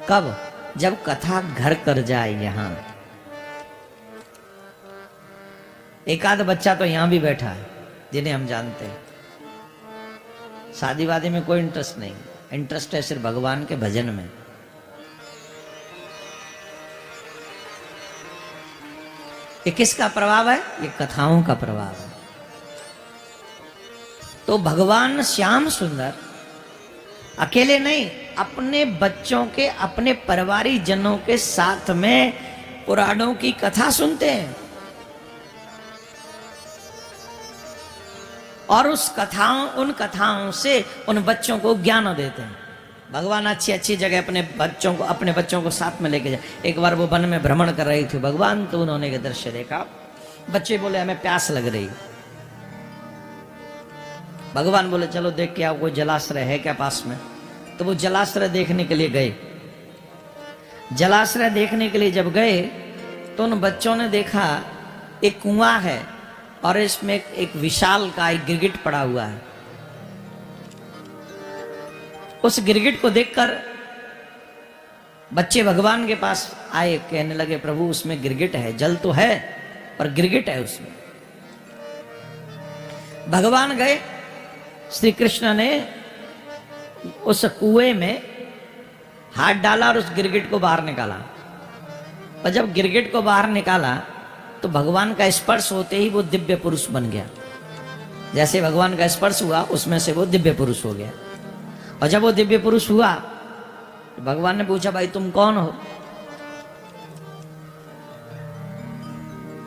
कब? जब कथा घर कर जाए यहां। एक आध बच्चा तो यहां भी बैठा है जिन्हें हम जानते हैं, शादी वादी में कोई इंटरेस्ट नहीं, इंटरेस्ट है सिर्फ भगवान के भजन में। ये किसका प्रभाव है? ये कथाओं का प्रभाव है। तो भगवान श्याम सुंदर अकेले नहीं, अपने बच्चों के, अपने परिवारिक जनों के साथ में पुराणों की कथा सुनते हैं और उन कथाओं से उन बच्चों को ज्ञान देते हैं। भगवान अच्छी अच्छी जगह अपने बच्चों को साथ में लेके जाए। एक बार वो वन में भ्रमण कर रही थी भगवान, तो उन्होंने एक दृश्य देखा। बच्चे बोले हमें प्यास लग रही। भगवान बोले चलो देख के आओ, कोई जलाश्रय है क्या पास में? तो वो जलाश्रय देखने के लिए गए। जलाश्रय देखने के लिए जब गए तो उन बच्चों ने देखा एक कुआं है और इसमें एक विशाल का एक गिरगिट पड़ा हुआ है। उस गिरगिट को देखकर बच्चे भगवान के पास आए, कहने लगे प्रभु उसमें गिरगिट है, जल तो है और गिरगिट है उसमें। भगवान गए, श्री कृष्ण ने उस कुएं में हाथ डाला और उस गिरगिट को बाहर निकाला। और जब गिरगिट को बाहर निकाला तो भगवान का स्पर्श होते ही वो दिव्य पुरुष बन गया। जैसे भगवान का स्पर्श हुआ उसमें से वो दिव्य पुरुष हो गया। और जब वो दिव्य पुरुष हुआ तो भगवान ने पूछा भाई तुम कौन हो?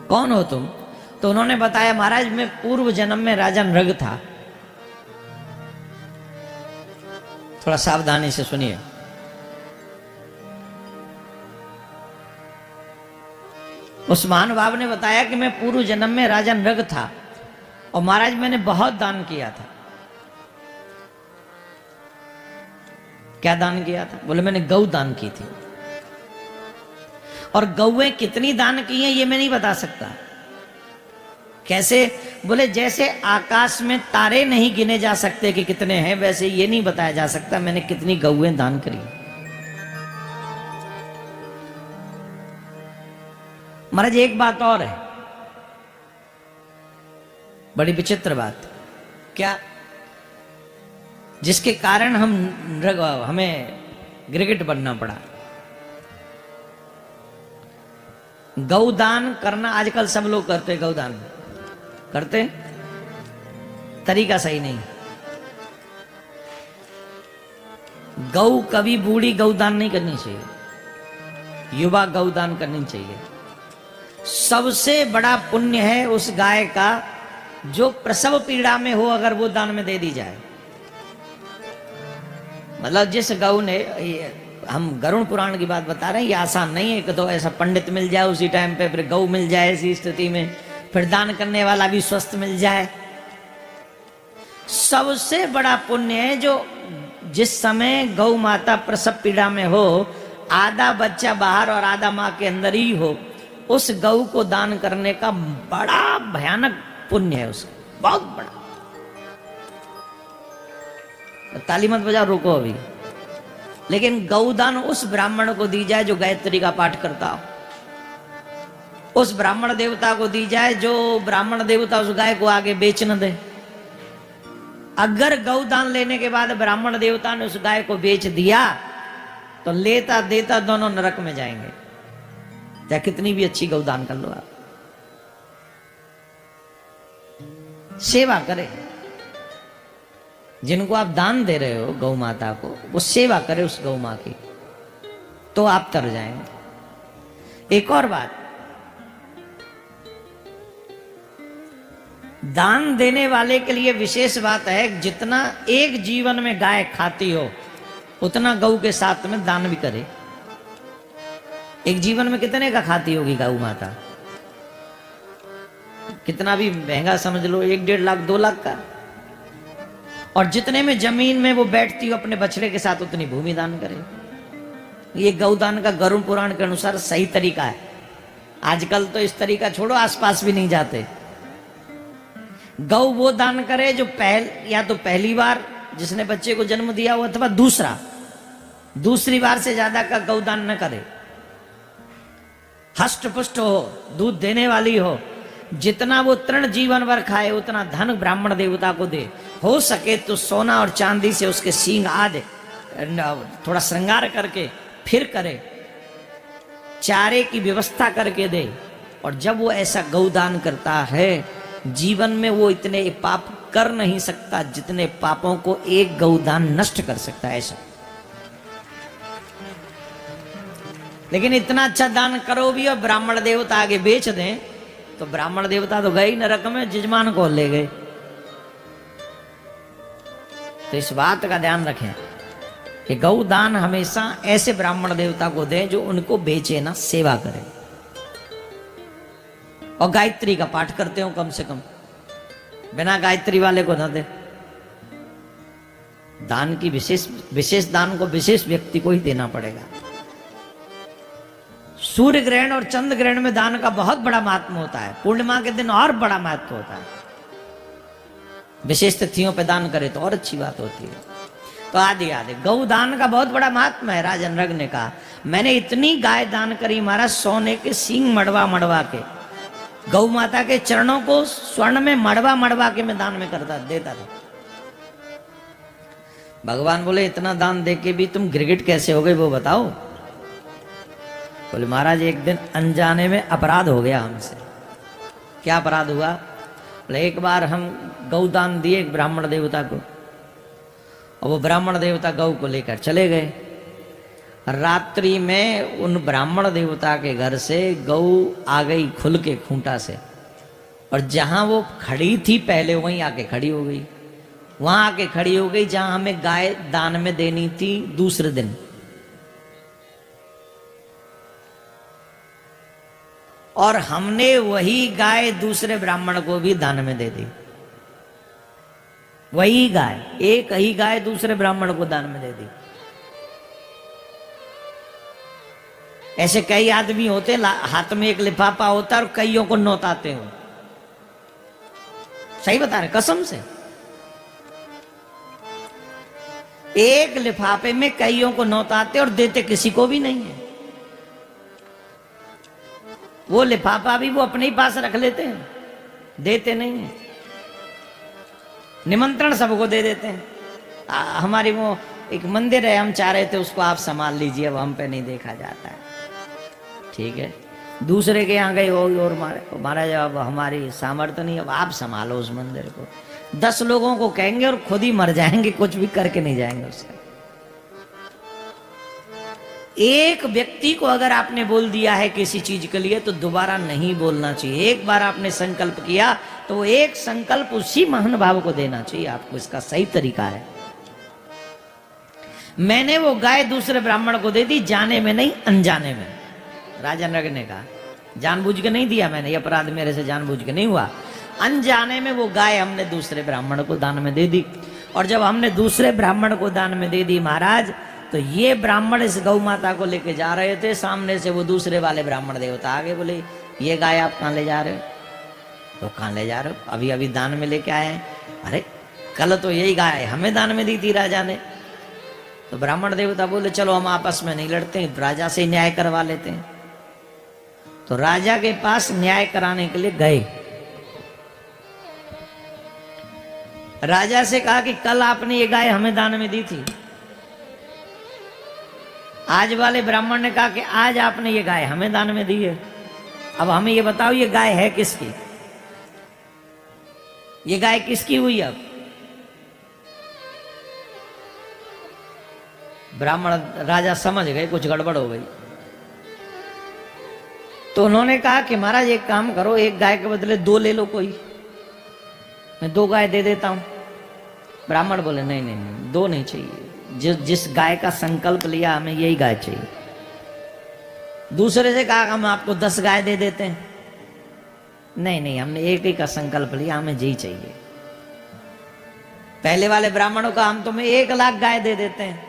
कौन हो तुम? तो उन्होंने बताया महाराज मैं पूर्व जन्म में राजा नृग था। थोड़ा सावधानी से सुनिए। उस महान बाब ने बताया कि मैं पूर्व जन्म में राजा नृग था और महाराज मैंने बहुत दान किया था। क्या दान किया था? बोले मैंने गौ दान की थी। और गौएं कितनी दान की हैं ये मैं नहीं बता सकता। कैसे? बोले जैसे आकाश में तारे नहीं गिने जा सकते कि कितने हैं, वैसे ये नहीं बताया जा सकता मैंने कितनी गौएं दान करी। महाराज एक बात और है, बड़ी विचित्र बात। क्या? जिसके कारण हमें गिरगिट बनना पड़ा। गौदान करना आजकल सब लोग करते, गौदान करते, तरीका सही नहीं। गौ कभी बूढ़ी गौदान नहीं करनी चाहिए, युवा गौदान करनी चाहिए। सबसे बड़ा पुण्य है उस गाय का जो प्रसव पीड़ा में हो, अगर वो दान में दे दी जाए। मतलब जिस गौ ने, हम गरुड़ पुराण की बात बता रहे हैं, ये आसान नहीं है कि तो ऐसा पंडित मिल जाए उसी टाइम पे, फिर गौ मिल जाए ऐसी स्थिति में, फिर दान करने वाला भी स्वस्थ मिल जाए। सबसे बड़ा पुण्य है जो जिस समय गौ माता प्रसव पीड़ा में हो, आधा बच्चा बाहर और आधा मां के अंदर ही हो, उस गौ को दान करने का बड़ा भयानक पुण्य है उसका, बहुत बड़ा। ताली मत बजाओ, रोको अभी। लेकिन गौदान उस ब्राह्मण को दी जाए जो गायत्री का पाठ करता हो, उस ब्राह्मण देवता को दी जाए जो ब्राह्मण देवता उस गाय को आगे बेच न दे। अगर गौदान लेने के बाद ब्राह्मण देवता ने उस गाय को बेच दिया तो लेता देता दोनों नरक में जाएंगे, चाहे कितनी भी अच्छी गौदान कर लो आप। सेवा करें, जिनको आप दान दे रहे हो गौ माता को, वो सेवा करे उस गौ मां की, तो आप तर जाएंगे। एक और बात, दान देने वाले के लिए विशेष बात है, जितना एक जीवन में गाय खाती हो उतना गौ के साथ में दान भी करे। एक जीवन में कितने का खाती होगी गौ माता? कितना भी महंगा समझ लो, 1 1.5 लाख 2 लाख का। और जितने में जमीन में वो बैठती हो अपने बछड़े के साथ उतनी भूमि दान करे। ये गौदान का गरुड़ पुराण के अनुसार सही तरीका है। आजकल तो इस तरीका छोड़ो, आसपास भी नहीं जाते। गौ वो दान करे जो या तो पहली बार जिसने बच्चे को जन्म दिया हो, अथवा दूसरा दूसरी बार से ज्यादा का गौदान न करे। हष्ट पुष्ट हो, दूध देने वाली हो, जितना वो तृण जीवन भर खाए उतना धन ब्राह्मण देवता को दे। हो सके तो सोना और चांदी से उसके सींग आदि थोड़ा श्रृंगार करके फिर करे, चारे की व्यवस्था करके दे। और जब वो ऐसा गौदान करता है, जीवन में वो इतने पाप कर नहीं सकता जितने पापों को एक गौदान नष्ट कर सकता है। ऐसा लेकिन इतना अच्छा दान करो भी और ब्राह्मण देवता आगे बेच दें तो ब्राह्मण देवता तो गए नरक में, जजमान को ले गए। तो इस बात का ध्यान रखें कि गौदान हमेशा ऐसे ब्राह्मण देवता को दें जो उनको बेचे ना, सेवा करे। और गायत्री का पाठ करते हो कम से कम, बिना गायत्री वाले को ना दे। दान की विशेष दान को विशेष व्यक्ति को ही देना पड़ेगा। सूर्य ग्रहण और चंद्र ग्रहण में दान का बहुत बड़ा महत्व होता है। पूर्णिमा के दिन और बड़ा महत्व होता है। विशेष तिथियों पे दान करे तो और अच्छी बात होती है। तो आदि आदि गौदान का बहुत बड़ा महत्व है। राजन रग ने कहा, मैंने इतनी गाय दान करी महाराज, सोने के सींग मड़वा मड़वा के, गौ माता के चरणों को स्वर्ण में मड़वा मड़वा के मैं दान में देता था। भगवान बोले, इतना दान दे के भी तुम गिरगिट कैसे हो गए वो बताओ। बोले, महाराज एक दिन अनजाने में अपराध हो गया हमसे। क्या अपराध हुआ? बोले, एक बार हम गौदान दिए एक ब्राह्मण देवता को, और वो ब्राह्मण देवता गौ को लेकर चले गए। रात्रि में उन ब्राह्मण देवता के घर से गौ आ गई खुल के खूंटा से, और जहां वो खड़ी थी पहले वहीं आके खड़ी हो गई। वहां आके खड़ी हो गई जहां हमें गाय दान में देनी थी दूसरे दिन। और हमने वही गाय दूसरे ब्राह्मण को भी दान में दे दी। वही गाय, एक ही गाय दूसरे ब्राह्मण को दान में दे दी। ऐसे कई आदमी होते, हाथ में एक लिफाफा होता है और कईयों को नौताते हो। सही बता रहे, कसम से। एक लिफाफे में कईयों को नौताते और देते किसी को भी नहीं है। वो लिफाफा भी वो अपने ही पास रख लेते हैं, देते नहीं है। निमंत्रण सबको दे देते हैं। हमारी वो एक मंदिर है, हम चाह रहे थे उसको आप संभाल लीजिए, अब हम पे नहीं देखा जाता है। ठीक है, दूसरे के यहाँ गए हो और महाराज अब हमारी सामर्थ्य नहीं, अब आप संभालो उस मंदिर को। 10 लोगों को कहेंगे और खुद ही मर जाएंगे, कुछ भी करके नहीं जाएंगे उसका। एक व्यक्ति को अगर आपने बोल दिया है किसी चीज के लिए तो दोबारा नहीं बोलना चाहिए। एक बार आपने संकल्प किया तो वो एक संकल्प उसी महान भाव को देना चाहिए आपको। इसका सही तरीका है। मैंने वो गाय दूसरे ब्राह्मण को दे दी, जाने में नहीं अनजाने में। राजा नग ने कहा, जानबूझ के नहीं दिया मैंने, ये अपराध मेरे से जानबूझ के नहीं हुआ। अनजाने में वो गाय हमने दूसरे ब्राह्मण को दान में दे दी। और जब हमने दूसरे ब्राह्मण को दान में दे दी महाराज, तो ये ब्राह्मण इस गौ माता को लेके जा रहे थे, सामने से वो दूसरे वाले ब्राह्मण देवता आगे बोले, ये गाय आप कहाँ ले जा रहे हो? तो कहाँ ले जा रहे हो? अभी अभी दान में लेके आए हैं। अरे कल तो यही गाय हमें दान में दी थी राजा ने। तो ब्राह्मण देवता बोले, चलो हम आपस में नहीं लड़ते, राजा से न्याय करवा लेते हैं। तो राजा के पास न्याय कराने के लिए गए। राजा से कहा कि कल आपने ये गाय हमें दान में दी थी। आज वाले ब्राह्मण ने कहा कि आज आपने ये गाय हमें दान में दी है। अब हमें ये बताओ, ये गाय है किसकी? ये गाय किसकी हुई? अब ब्राह्मण राजा समझ गए कुछ गड़बड़ हो गई। तो उन्होंने कहा कि महाराज एक काम करो, एक गाय के बदले 2 ले लो कोई, मैं 2 गाय दे देता हूं। ब्राह्मण बोले, नहीं नहीं नहीं, 2 नहीं चाहिए। जिस गाय का संकल्प लिया हमें यही गाय चाहिए। दूसरे से कहा हम आपको 10 गाय दे देते हैं। नहीं नहीं, हमने एक ही का संकल्प लिया, हमें यही चाहिए। पहले वाले ब्राह्मणों का हम तुम्हें 1 लाख गाय दे देते हैं,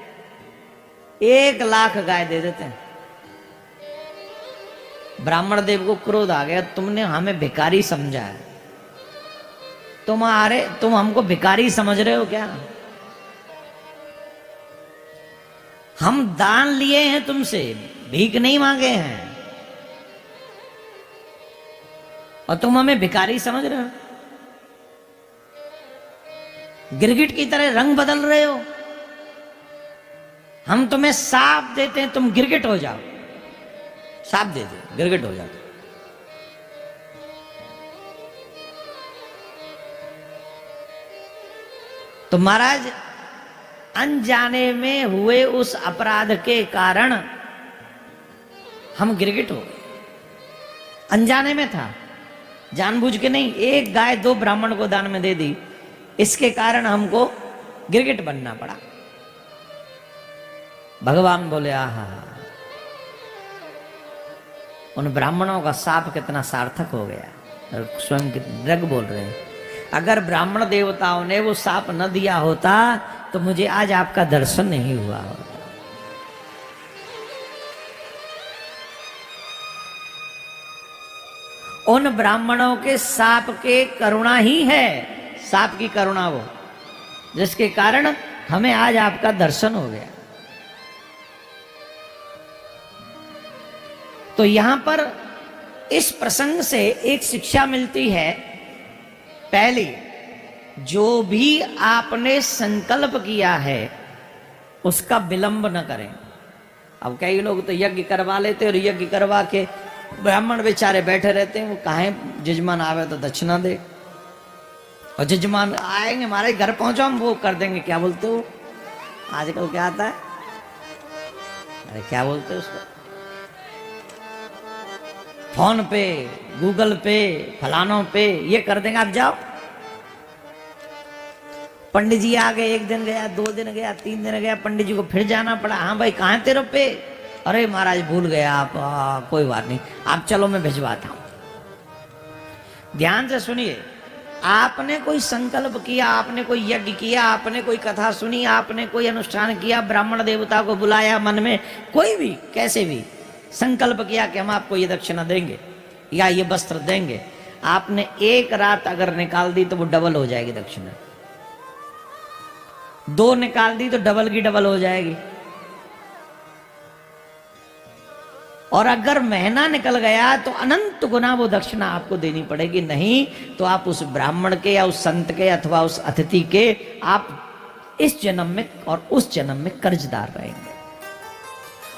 1 लाख गाय दे देते हैं। ब्राह्मण देव को क्रोध आ गया, तुमने हमें भिखारी समझा है, तुम हमको भिखारी समझ रहे हो क्या? हम दान लिए हैं तुमसे, भीख नहीं मांगे हैं, और तुम हमें भिखारी समझ रहे हो, गिरगिट की तरह रंग बदल रहे हो। हम तुम्हें साप देते हैं, तुम गिरगिट हो जाओ, साप दे दे गिरगिट हो जाओ। तो महाराज अनजाने में हुए उस अपराध के कारण हम गिरगिट हो गए। अनजाने में था, जानबूझ के नहीं। एक गाय 2 ब्राह्मण को दान में दे दी, इसके कारण हमको गिरगिट बनना पड़ा। भगवान बोले आहा, उन ब्राह्मणों का शाप कितना सार्थक हो गया। स्वयं नृग बोल रहे हैं, अगर ब्राह्मण देवताओं ने वो शाप न दिया होता तो मुझे आज आपका दर्शन नहीं हुआ होता। उन ब्राह्मणों के शाप के करुणा ही है, शाप की करुणा वो, जिसके कारण हमें आज आपका दर्शन हो गया। तो यहां पर इस प्रसंग से एक शिक्षा मिलती है। पहली, जो भी आपने संकल्प किया है उसका विलंब न करें। अब कई लोग तो यज्ञ करवा लेते और यज्ञ करवा के ब्राह्मण बेचारे बैठे रहते हैं, वो काहे जजमान आवे तो दक्षिणा दे, और जजमान आएंगे हमारे घर पहुंचो हम वो कर देंगे। क्या बोलते हो आजकल, क्या आता है, अरे क्या बोलते हो उसको, फोन पे, गूगल पे, फलानों पे ये कर देंगे, आप जाओ। पंडित जी आ गए, 1 दिन गया, 2 दिन गया, 3 दिन गया, पंडित जी को फिर जाना पड़ा। हाँ भाई कहाँ तेरे पे, अरे महाराज भूल गया आप, कोई बात नहीं, आप चलो मैं भिजवाता हूं। ध्यान से सुनिए, आपने कोई संकल्प किया, आपने कोई यज्ञ किया, आपने कोई कथा सुनी, आपने कोई अनुष्ठान किया, ब्राह्मण देवता को बुलाया, मन में कोई भी कैसे भी संकल्प किया कि हम आपको ये दक्षिणा देंगे या ये वस्त्र देंगे, आपने एक रात अगर निकाल दी तो वो डबल हो जाएगी दक्षिणा। 2 निकाल दी तो डबल की डबल हो जाएगी। और अगर महीना निकल गया तो अनंत गुना वो दक्षिणा आपको देनी पड़ेगी। नहीं तो आप उस ब्राह्मण के या उस संत के अथवा उस अतिथि के आप इस जन्म में और उस जन्म में कर्जदार रहेंगे।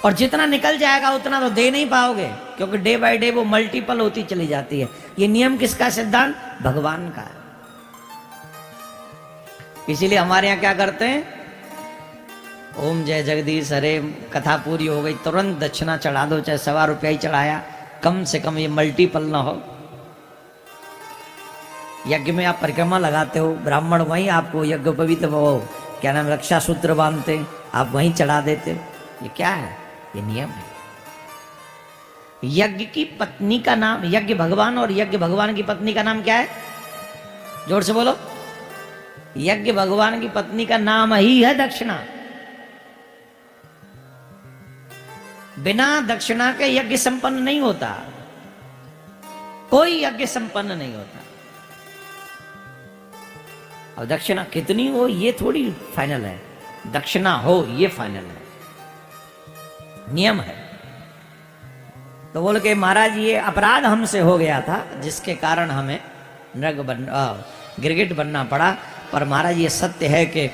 और जितना निकल जाएगा उतना तो दे नहीं पाओगे, क्योंकि डे बाय डे वो मल्टीपल होती चली जाती है। ये नियम किसका सिद्धांत, भगवान का है। इसीलिए हमारे यहाँ क्या करते हैं, ओम जय जगदीश हरे, कथा पूरी हो गई तुरंत दक्षिणा चढ़ा दो, चाहे 1.25 रुपया ही चढ़ाया, कम से कम ये मल्टीपल ना हो। यज्ञ में आप परिक्रमा लगाते हो, ब्राह्मण वहीं आपको यज्ञ पवित्र वो क्या नाम रक्षा सूत्र बांधते, आप वहीं चढ़ा देते हो। ये क्या है, ये नियम है। यज्ञ की पत्नी का नाम, यज्ञ भगवान और यज्ञ भगवान की पत्नी का नाम क्या है, जोर से बोलो। यज्ञ भगवान की पत्नी का नाम ही है दक्षिणा। बिना दक्षिणा के यज्ञ संपन्न नहीं होता, कोई यज्ञ संपन्न नहीं होता। और दक्षिणा कितनी हो ये थोड़ी फाइनल है, दक्षिणा हो ये फाइनल है, नियम है। तो बोल के महाराज ये अपराध हमसे हो गया था जिसके कारण हमें गिरगिट बनना पड़ा। पर महाराज ये सत्य है कि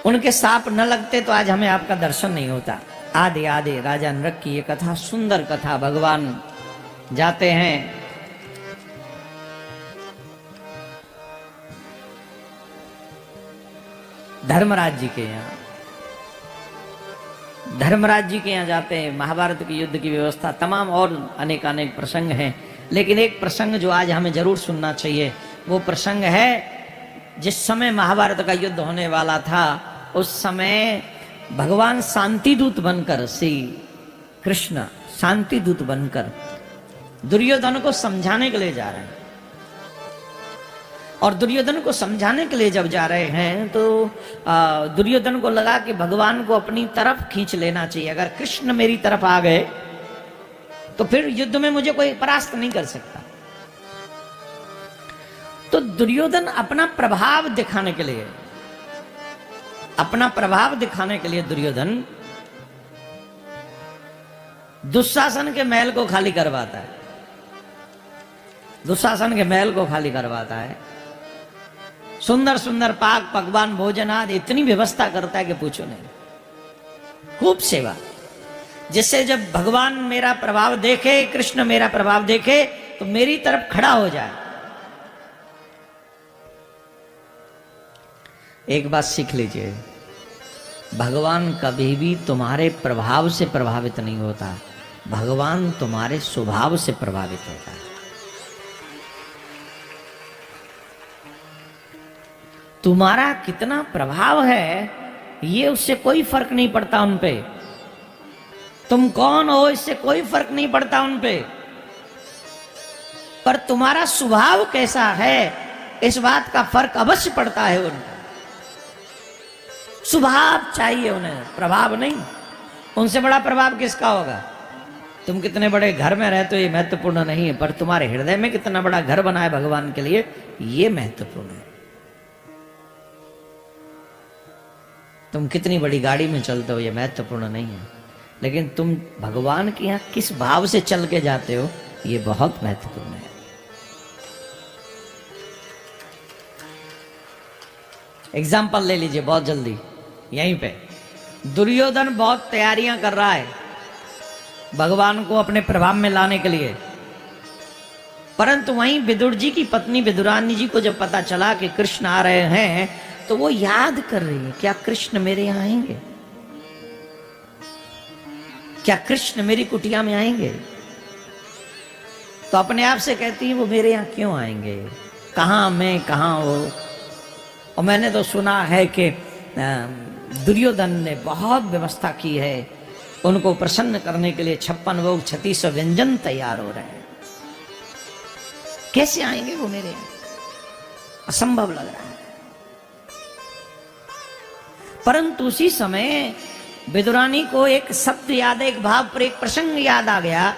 उनके साप न लगते तो आज हमें आपका दर्शन नहीं होता। आदि आदि राजा नृग की ये कथा, सुंदर कथा। भगवान जाते हैं धर्मराज जी के यहाँ, धर्मराज जी के यहाँ जाते हैं। महाभारत के युद्ध की व्यवस्था, तमाम और अनेक अनेक प्रसंग हैं, लेकिन एक प्रसंग जो आज हमें जरूर सुनना चाहिए वो प्रसंग है जिस समय महाभारत का युद्ध होने वाला था, उस समय भगवान शांति दूत बनकर, श्री कृष्ण शांति दूत बनकर दुर्योधन को समझाने के लिए जा रहे हैं। और दुर्योधन को समझाने के लिए जब जा रहे हैं तो दुर्योधन को लगा कि भगवान को अपनी तरफ खींच लेना चाहिए। अगर कृष्ण मेरी तरफ आ गए तो फिर युद्ध में मुझे कोई परास्त नहीं कर सकता। तो दुर्योधन अपना प्रभाव दिखाने के लिए अपना प्रभाव दिखाने के लिए दुर्योधन दुशासन के महल को खाली करवाता है, दुशासन के महल को खाली करवाता है, सुंदर सुंदर पाक पकवान भोजन आदि इतनी व्यवस्था करता है कि पूछो नहीं, खूब सेवा, जिससे जब भगवान मेरा प्रभाव देखे, कृष्ण मेरा प्रभाव देखे तो मेरी तरफ खड़ा हो जाए। एक बात सीख लीजिए, भगवान कभी भी तुम्हारे प्रभाव से प्रभावित नहीं होता, भगवान तुम्हारे स्वभाव से प्रभावित होता है। तुम्हारा कितना प्रभाव है ये उससे कोई फर्क नहीं पड़ता उन पे, तुम कौन हो इससे कोई फर्क नहीं पड़ता उन पे, पर तुम्हारा स्वभाव कैसा है इस बात का फर्क अवश्य पड़ता है उनको। स्वभाव चाहिए उन्हें, प्रभाव नहीं। उनसे बड़ा प्रभाव किसका होगा? तुम कितने बड़े घर में रहते हो ये महत्वपूर्ण नहीं है, पर तुम्हारे हृदय में कितना बड़ा घर बना है भगवान के लिए ये महत्वपूर्ण है। तुम कितनी बड़ी गाड़ी में चलते हो ये महत्वपूर्ण नहीं है, लेकिन तुम भगवान के यहां किस भाव से चल के जाते हो ये बहुत महत्वपूर्ण है। एग्जाम्पल ले लीजिए बहुत जल्दी यहीं पे। दुर्योधन बहुत तैयारियां कर रहा है भगवान को अपने प्रभाव में लाने के लिए, परंतु वहीं विदुर जी की पत्नी विदुरानी जी को जब पता चला कि कृष्ण आ रहे हैं तो वो याद कर रही है, क्या कृष्ण मेरे यहां आएंगे, क्या कृष्ण मेरी कुटिया में आएंगे? तो अपने आप से कहती है वो मेरे यहां क्यों आएंगे, कहां मैं कहां वो। और मैंने तो सुना है कि दुर्योधन ने बहुत व्यवस्था की है, उनको प्रसन्न करने के लिए 56 भोग 3600 व्यंजन तैयार हो रहे हैं, कैसे आएंगे वो मेरे यहां, असंभव लग रहा है। परंतु उसी समय विदुरानी को एक शब्द याद, एक भाव पर एक प्रसंग याद आ गया।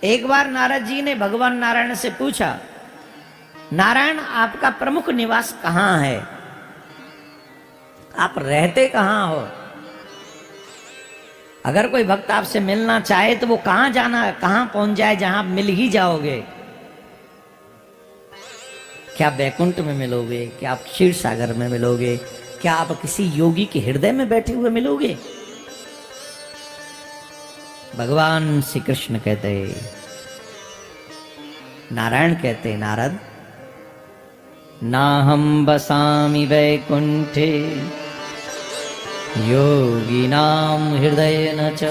एक बार नारद जी ने भगवान नारायण से पूछा, नारायण आपका प्रमुख निवास कहां है, आप रहते कहां हो? अगर कोई भक्त आपसे मिलना चाहे तो वो कहां जाना है, कहां पहुंच जाए जहां आप मिल ही जाओगे? क्या बैकुंठ में मिलोगे, क्या आप क्षीर सागर में मिलोगे, क्या आप किसी योगी के हृदय में बैठे हुए मिलोगे? भगवान श्री कृष्ण कहते, नारायण कहते, नारद नाहं बसामि वैकुंठे योगिनां हृदयेन च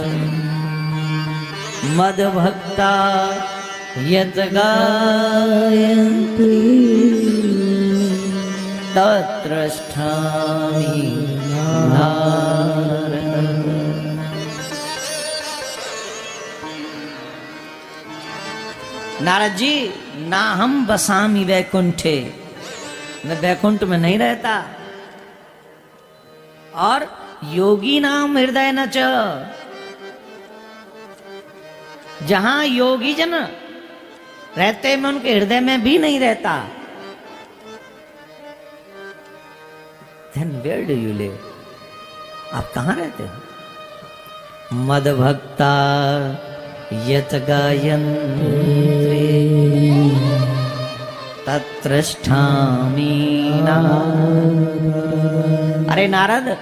मद्भक्ता यत् गायन्ति तत्रष्ठामि नारद। नारद जी, ना हम बसामि वैकुंठे, मैं वैकुंठ में नहीं रहता, और योगी नाम हृदय न च, जहां योगी जन रहते मैं उनके हृदय में भी नहीं रहता। Then where do you live? आप कहां रहते हो? मद भक्ता यत गायन्ते तत्रष्ठामि नारद। अरे नारद,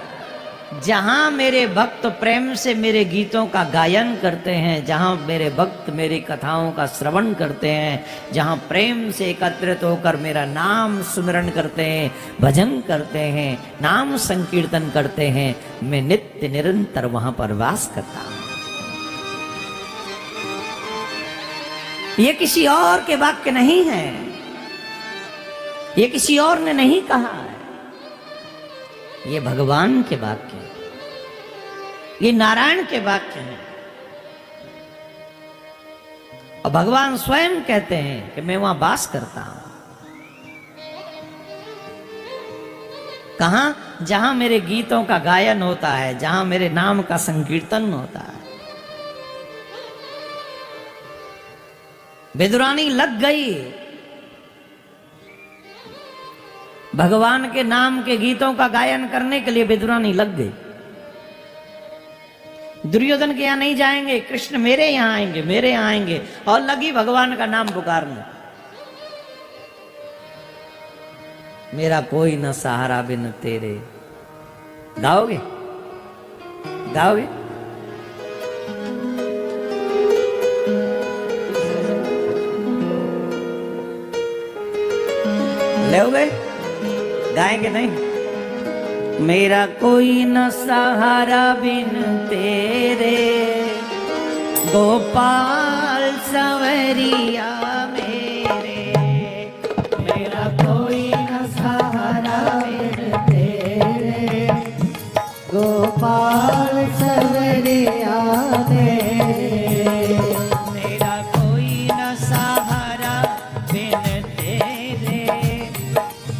जहां मेरे भक्त प्रेम से मेरे गीतों का गायन करते हैं, जहां मेरे भक्त मेरी कथाओं का श्रवण करते हैं, जहां प्रेम से एकत्रित होकर मेरा नाम सुमिरन करते हैं, भजन करते हैं, नाम संकीर्तन करते हैं, मैं नित्य निरंतर वहां पर वास करता हूं। ये किसी और के वाक्य नहीं है, ये किसी और ने नहीं कहा है, ये भगवान के वाक्य हैं, ये नारायण के वाक्य हैं। और भगवान स्वयं कहते हैं कि मैं वहां वास करता हूं। कहां? जहां मेरे गीतों का गायन होता है, जहां मेरे नाम का संकीर्तन होता है। विदुरानी लग गई, भगवान के नाम के गीतों का गायन करने के लिए विदुरानी लग गई। दुर्योधन के यहां नहीं जाएंगे, कृष्ण मेरे यहां आएंगे, मेरे यहां आएंगे, और लगी भगवान का नाम पुकारने। मेरा कोई न सहारा बिन तेरे। गाओगे गाओगे? लोगे? गाएंगे नहीं? मेरा कोई न सहारा बिन तेरे, गोपाल संवरिया मेरे। मेरा कोई न सहारा बिन तेरे, गोपाल संवरिया मेरे। मेरा कोई न सहारा बिन तेरे,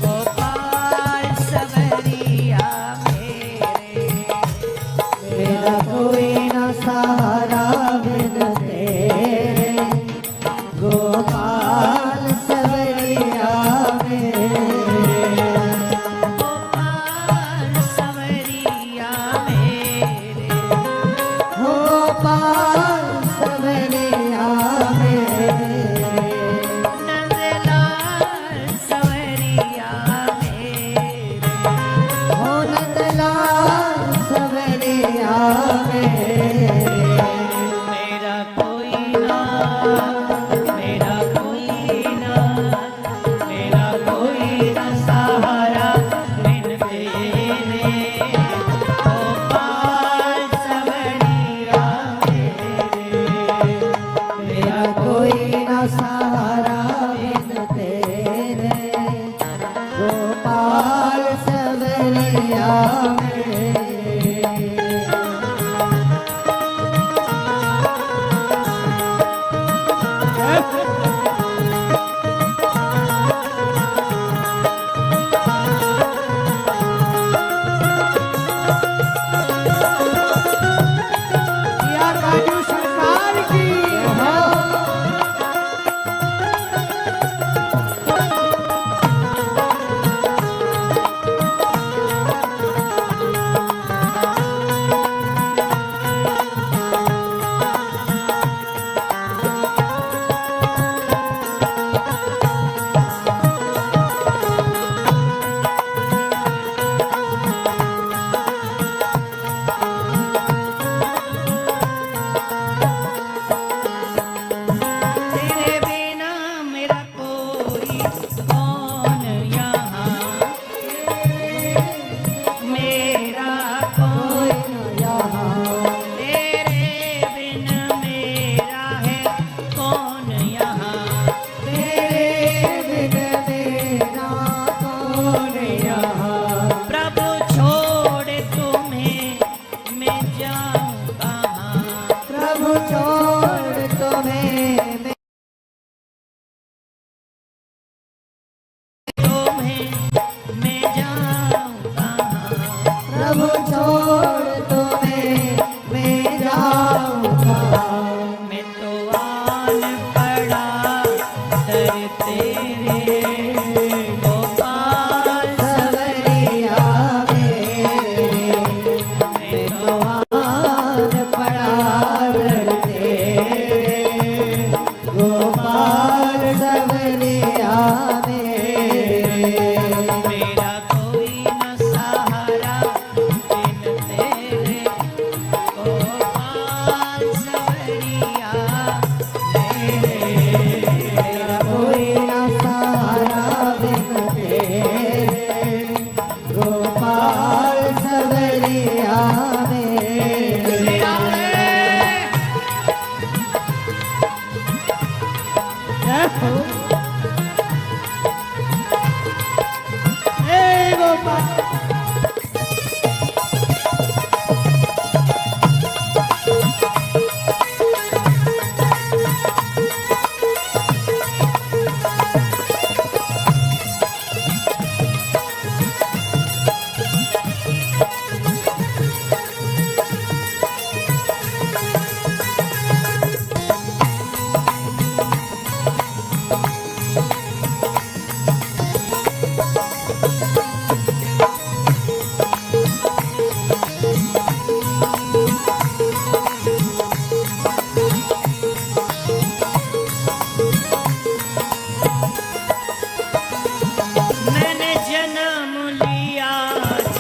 गोपाल संवरिया मेरे। मेरा कोई न सहारा बिन तेरे, गोपाल संवरिया मेरे। गोपाल संवरिया मेरे, गोपाल संवरिया मेरे। नंदलाल संवरिया मेरे, हो नंदलाल संवरिया मेरे। मेरा कोई ना, मेरा कोई ना, मेरा कोई ना सहारा बिन तेरे, गोपाल संवरिया मेरे। मेरा कोई ना सहारा बिन तेरे, गोपाल संवरिया मेरे। या काजू सरकार की तेरे बिना मेरा कोई कौन यहाँ, मेरा कोई यहाँ। तेरे बिन मेरा है कौन यहाँ, तेरे बिन मेरा कौन यहाँ। प्रभु छोड़ तुम्हें मैं जाऊँ कहाँ, प्रभु छोड़ तुम्हें मैं जाऊँ कहाँ। प्रभु छोड़ तुम्हें मैं जाऊँ कहाँ। मैं तो आन पड़ा दर तेरे, गोपाल संवरिया मेरे। मैं तो आन पड़ा दर तेरे, गोपाल संवरिया मेरे। मेरा कोई न सहारा बिन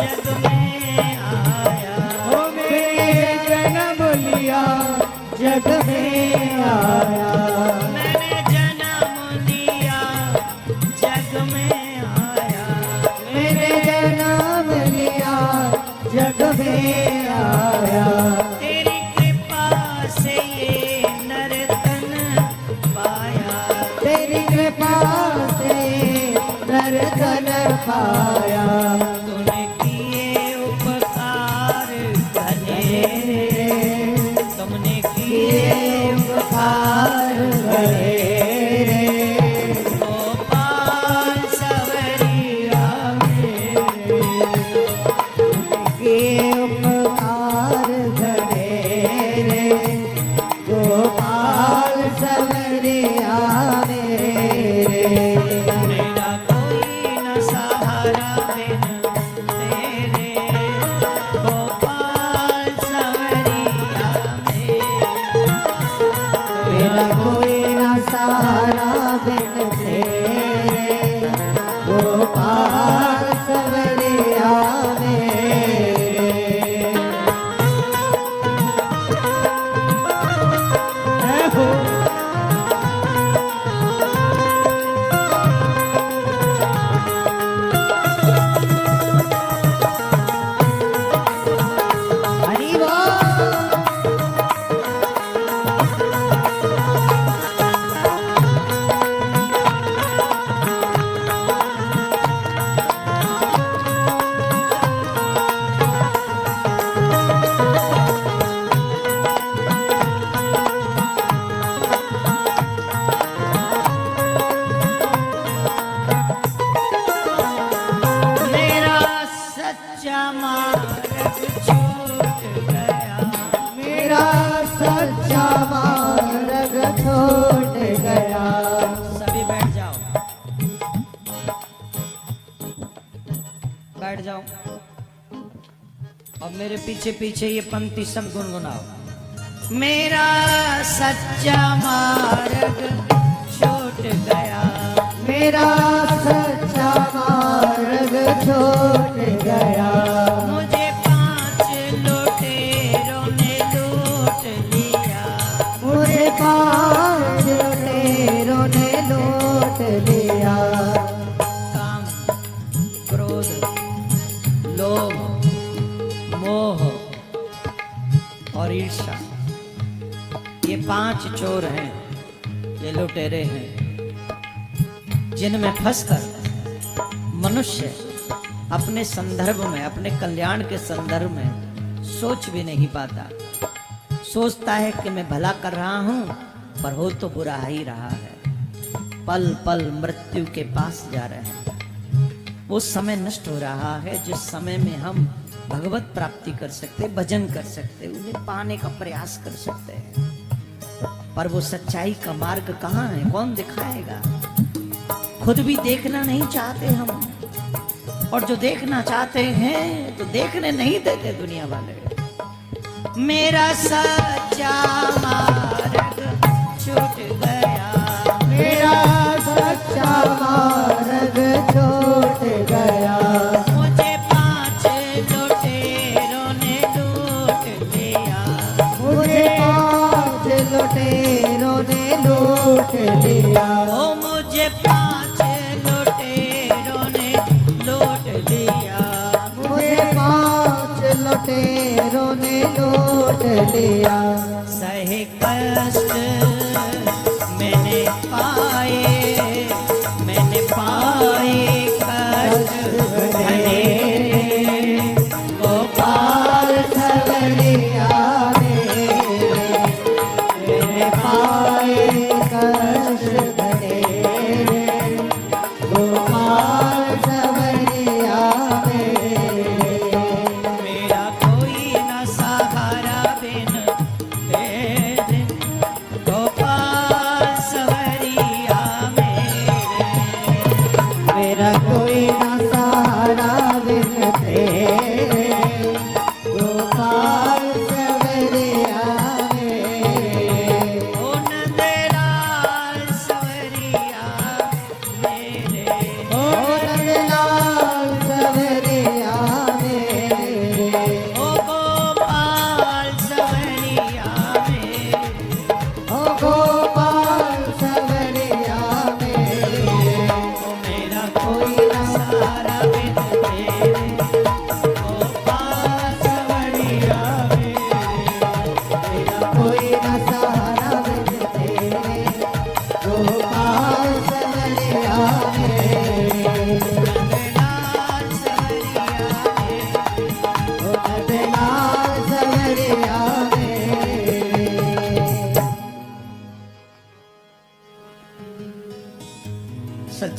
जग में आया, ओ मेरे जन्म लिया जग में आया, मैंने जन्म लिया जग में आया, मैंने जन्म लिया जग में आया, तेरी कृपा से ये नर्तन पाया, तेरी कृपा से नर्तन पाया, तूने किए उपकार घने, तुमने किए उपकार घने, गोपाल सवरिया मेरे, के उपकार धरे रे, गोपाल सवरिया मेरे, मेरा कोई न सहारा बिन तेरे, गोपाल सवरिया मेरे, मेरा कोई न सहारा बिन तेरे, गोपाल सवरिया मेरे, जय हो हरि बोल। मेरा सच्चा मार्ग छूट गया, मेरा सच्चा मार्ग छूट गया, सभी बैठ जाओ, बैठ जाओ और मेरे पीछे पीछे ये पंक्ति सब गुनगुनाओ। मेरा सच्चा मार्ग छूट गया, मेरा सच्चा मार्ग छूट गया, मुझे 5 लुटेरों ने लूट लिया, मुझे 5 लुटेरों ने लूट लिया, काम, क्रोध, लोभ, मोह और ईर्ष्या, ये 5 चोर हैं, ये लुटेरे हैं, जिनमें फंसकर मनुष्य अपने संदर्भ में, अपने कल्याण के संदर्भ में सोच भी नहीं पाता। सोचता है कि मैं भला कर रहा हूं, पर हो तो बुरा ही रहा है। पल पल मृत्यु के पास जा रहे हैं। वो समय नष्ट हो रहा है जिस समय में हम भगवत प्राप्ति कर सकते, भजन कर सकते, उन्हें पाने का प्रयास कर सकते हैं। पर वो सच्चाई का मार्ग कहाँ है, कौन दिखाएगा? खुद भी देखना नहीं चाहते हम, और जो देखना चाहते हैं तो देखने नहीं देते दुनिया वाले। मेरा सच्चा मार्ग छूट गया, मेरा सच्चा मार्ग छूट गया, मुझे 5 लुटेरों ने लूट लिया, मुझे 5 लुटेरों ने लूट लिया, ओ मुझे 5 लुटेरों ने लूट लिया, मुझे 5 लुटेरों ने लूट लिया, सहे कष्ट मैंने पाए, मैंने पाए कष्ट घने, गोपाल सवरिया मेरे, मेरे पाए कष्ट घने, गोपाल सवरिया मेरे, मेरा कोई न सहारा बिन तेरे, गोपाल सवरिया मेरे,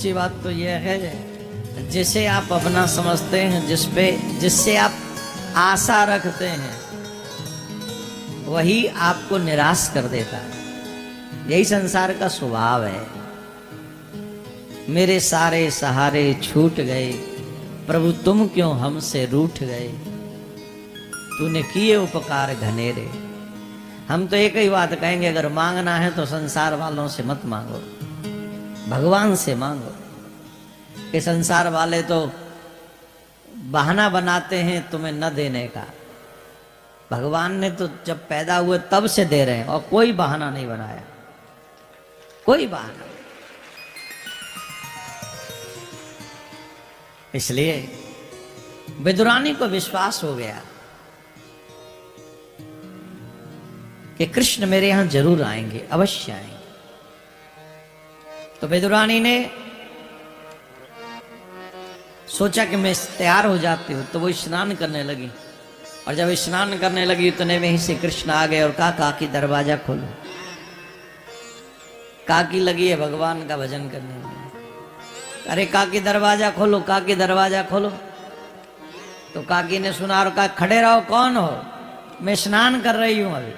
सच्ची बात तो यह है, जिसे आप अपना समझते हैं, जिससे आप आशा रखते हैं, वही आपको निराश कर देता है। यही संसार का स्वभाव है। मेरे सारे सहारे छूट गए, प्रभु तुम क्यों हमसे रूठ गए, तूने किए उपकार घनेरे। हम तो एक ही बात कहेंगे, अगर मांगना है तो संसार वालों से मत मांगो, भगवान से मांगो। कि संसार वाले तो बहाना बनाते हैं तुम्हें न देने का, भगवान ने तो जब पैदा हुए तब से दे रहे हैं, और कोई बहाना नहीं बनाया, कोई बहाना। इसलिए विदुरानी को विश्वास हो गया कि कृष्ण मेरे यहां जरूर आएंगे, अवश्य आएंगे। तो विदुरानी ने सोचा कि मैं तैयार हो जाती हूं, तो वो स्नान करने लगी। और जब स्नान करने लगी उतने में ही से कृष्ण आ गए और कहा, काकी दरवाजा खोलो। काकी लगी है भगवान का भजन करने में। अरे काकी दरवाजा खोलो, काकी दरवाजा खोलो। तो काकी ने सुना और कहा, खड़े रहो, कौन हो? मैं स्नान कर रही हूं अभी।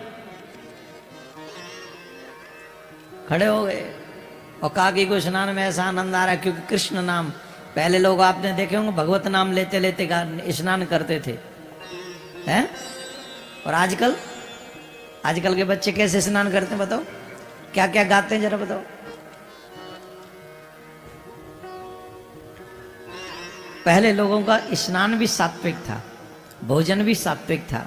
खड़े हो गए और काकी को स्नान में ऐसा आनंद आ रहा है, क्योंकि कृष्ण नाम, पहले लोग आपने देखे होंगे भगवत नाम लेते लेते स्नान करते थे, हैं? और आजकल के बच्चे कैसे स्नान करते हैं बताओ, क्या क्या गाते हैं जरा बताओ। पहले लोगों का स्नान भी सात्विक था, भोजन भी सात्विक था।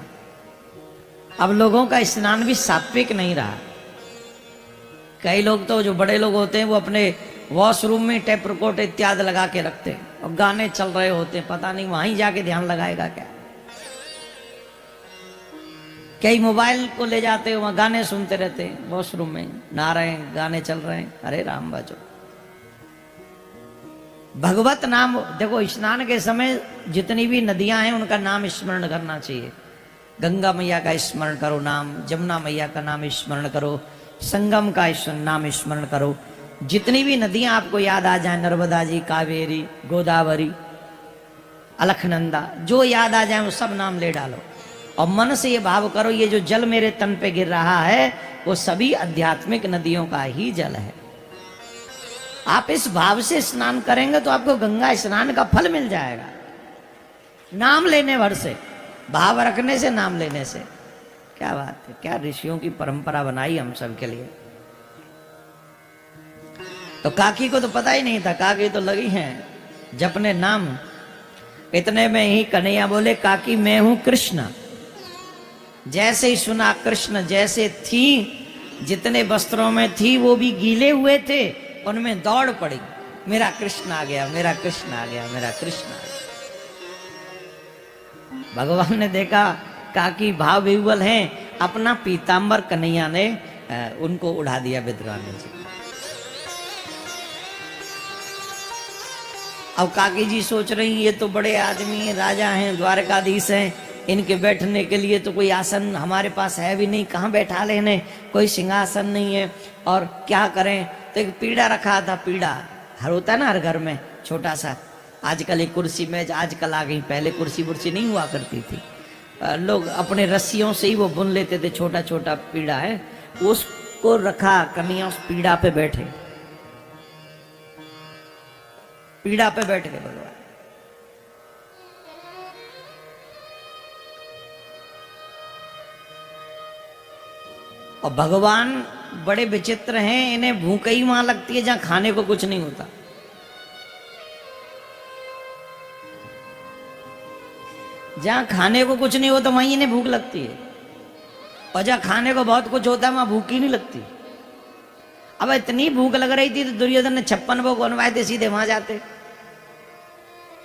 अब लोगों का स्नान भी सात्विक नहीं रहा। कई लोग तो, जो बड़े लोग होते हैं, वो अपने वॉशरूम में टेप रिकॉर्ड इत्यादि लगा के रखते हैं और गाने चल रहे होते हैं, पता नहीं वहीं जाके ध्यान लगाएगा क्या। कई मोबाइल को ले जाते हैं, वहां गाने सुनते रहते हैं, वॉशरूम में नहा रहे हैं, गाने चल रहे हैं। अरे राम बाजो, भगवत नाम देखो। स्नान के समय जितनी भी नदियां हैं उनका नाम स्मरण करना चाहिए। गंगा मैया का स्मरण करो नाम, जमुना मैया का नाम स्मरण करो, संगम का नाम स्मरण करो। जितनी भी नदियां आपको याद आ जाए, नर्मदा जी, कावेरी, गोदावरी, अलखनंदा, जो याद आ जाए वो सब नाम ले डालो और मन से ये भाव करो, ये जो जल मेरे तन पे गिर रहा है वो सभी आध्यात्मिक नदियों का ही जल है। आप इस भाव से स्नान करेंगे तो आपको गंगा स्नान का फल मिल जाएगा। नाम लेने भर से, भाव रखने से, नाम लेने से। क्या बात है, क्या ऋषियों की परंपरा बनाई हम सब के लिए। तो काकी को तो पता ही नहीं था, काकी तो लगी हैं जपने नाम। इतने में ही कन्हैया बोले, काकी मैं हूं कृष्ण। जैसे ही सुना कृष्ण, जैसे थी, जितने वस्त्रों में थी वो भी गीले हुए थे, उनमें दौड़ पड़ी, मेरा कृष्ण आ गया, मेरा कृष्ण आ गया, मेरा कृष्ण आ गया। भगवान ने देखा काकी भाव विह्वल हैं, अपना पीतांबर कन्हैया ने उनको उड़ा दिया विदुरानी जी। अब काकी जी सोच रही, ये तो बड़े आदमी हैं, राजा हैं, द्वारकाधीश हैं, इनके बैठने के लिए तो कोई आसन हमारे पास है भी नहीं, कहाँ बैठा ले इन्हें, कोई सिंहासन नहीं है, और क्या करें। तो एक पीड़ा रखा था, पीड़ा हर होता है ना हर घर में छोटा सा। आजकल एक कुर्सी मेज आजकल आ गई, पहले कुर्सी वुर्सी नहीं हुआ करती थी। लोग अपने रस्सियों से ही वो बुन लेते थे, छोटा छोटा पीड़ा है, उसको रखा, कन्हैया उस पीड़ा पे बैठे, पीड़ा पे बैठ गए भगवान। और भगवान बड़े विचित्र हैं, इन्हें भूख ही वहां लगती है जहां खाने को कुछ नहीं होता। जहां खाने को कुछ नहीं होता वहीं इन्हें भूख लगती है, और जहां खाने को बहुत कुछ होता है वहां भूख ही नहीं लगती। अब इतनी भूख लग रही थी तो दुर्योधन ने 56 भोग बनवाए थे, सीधे वहां जाते।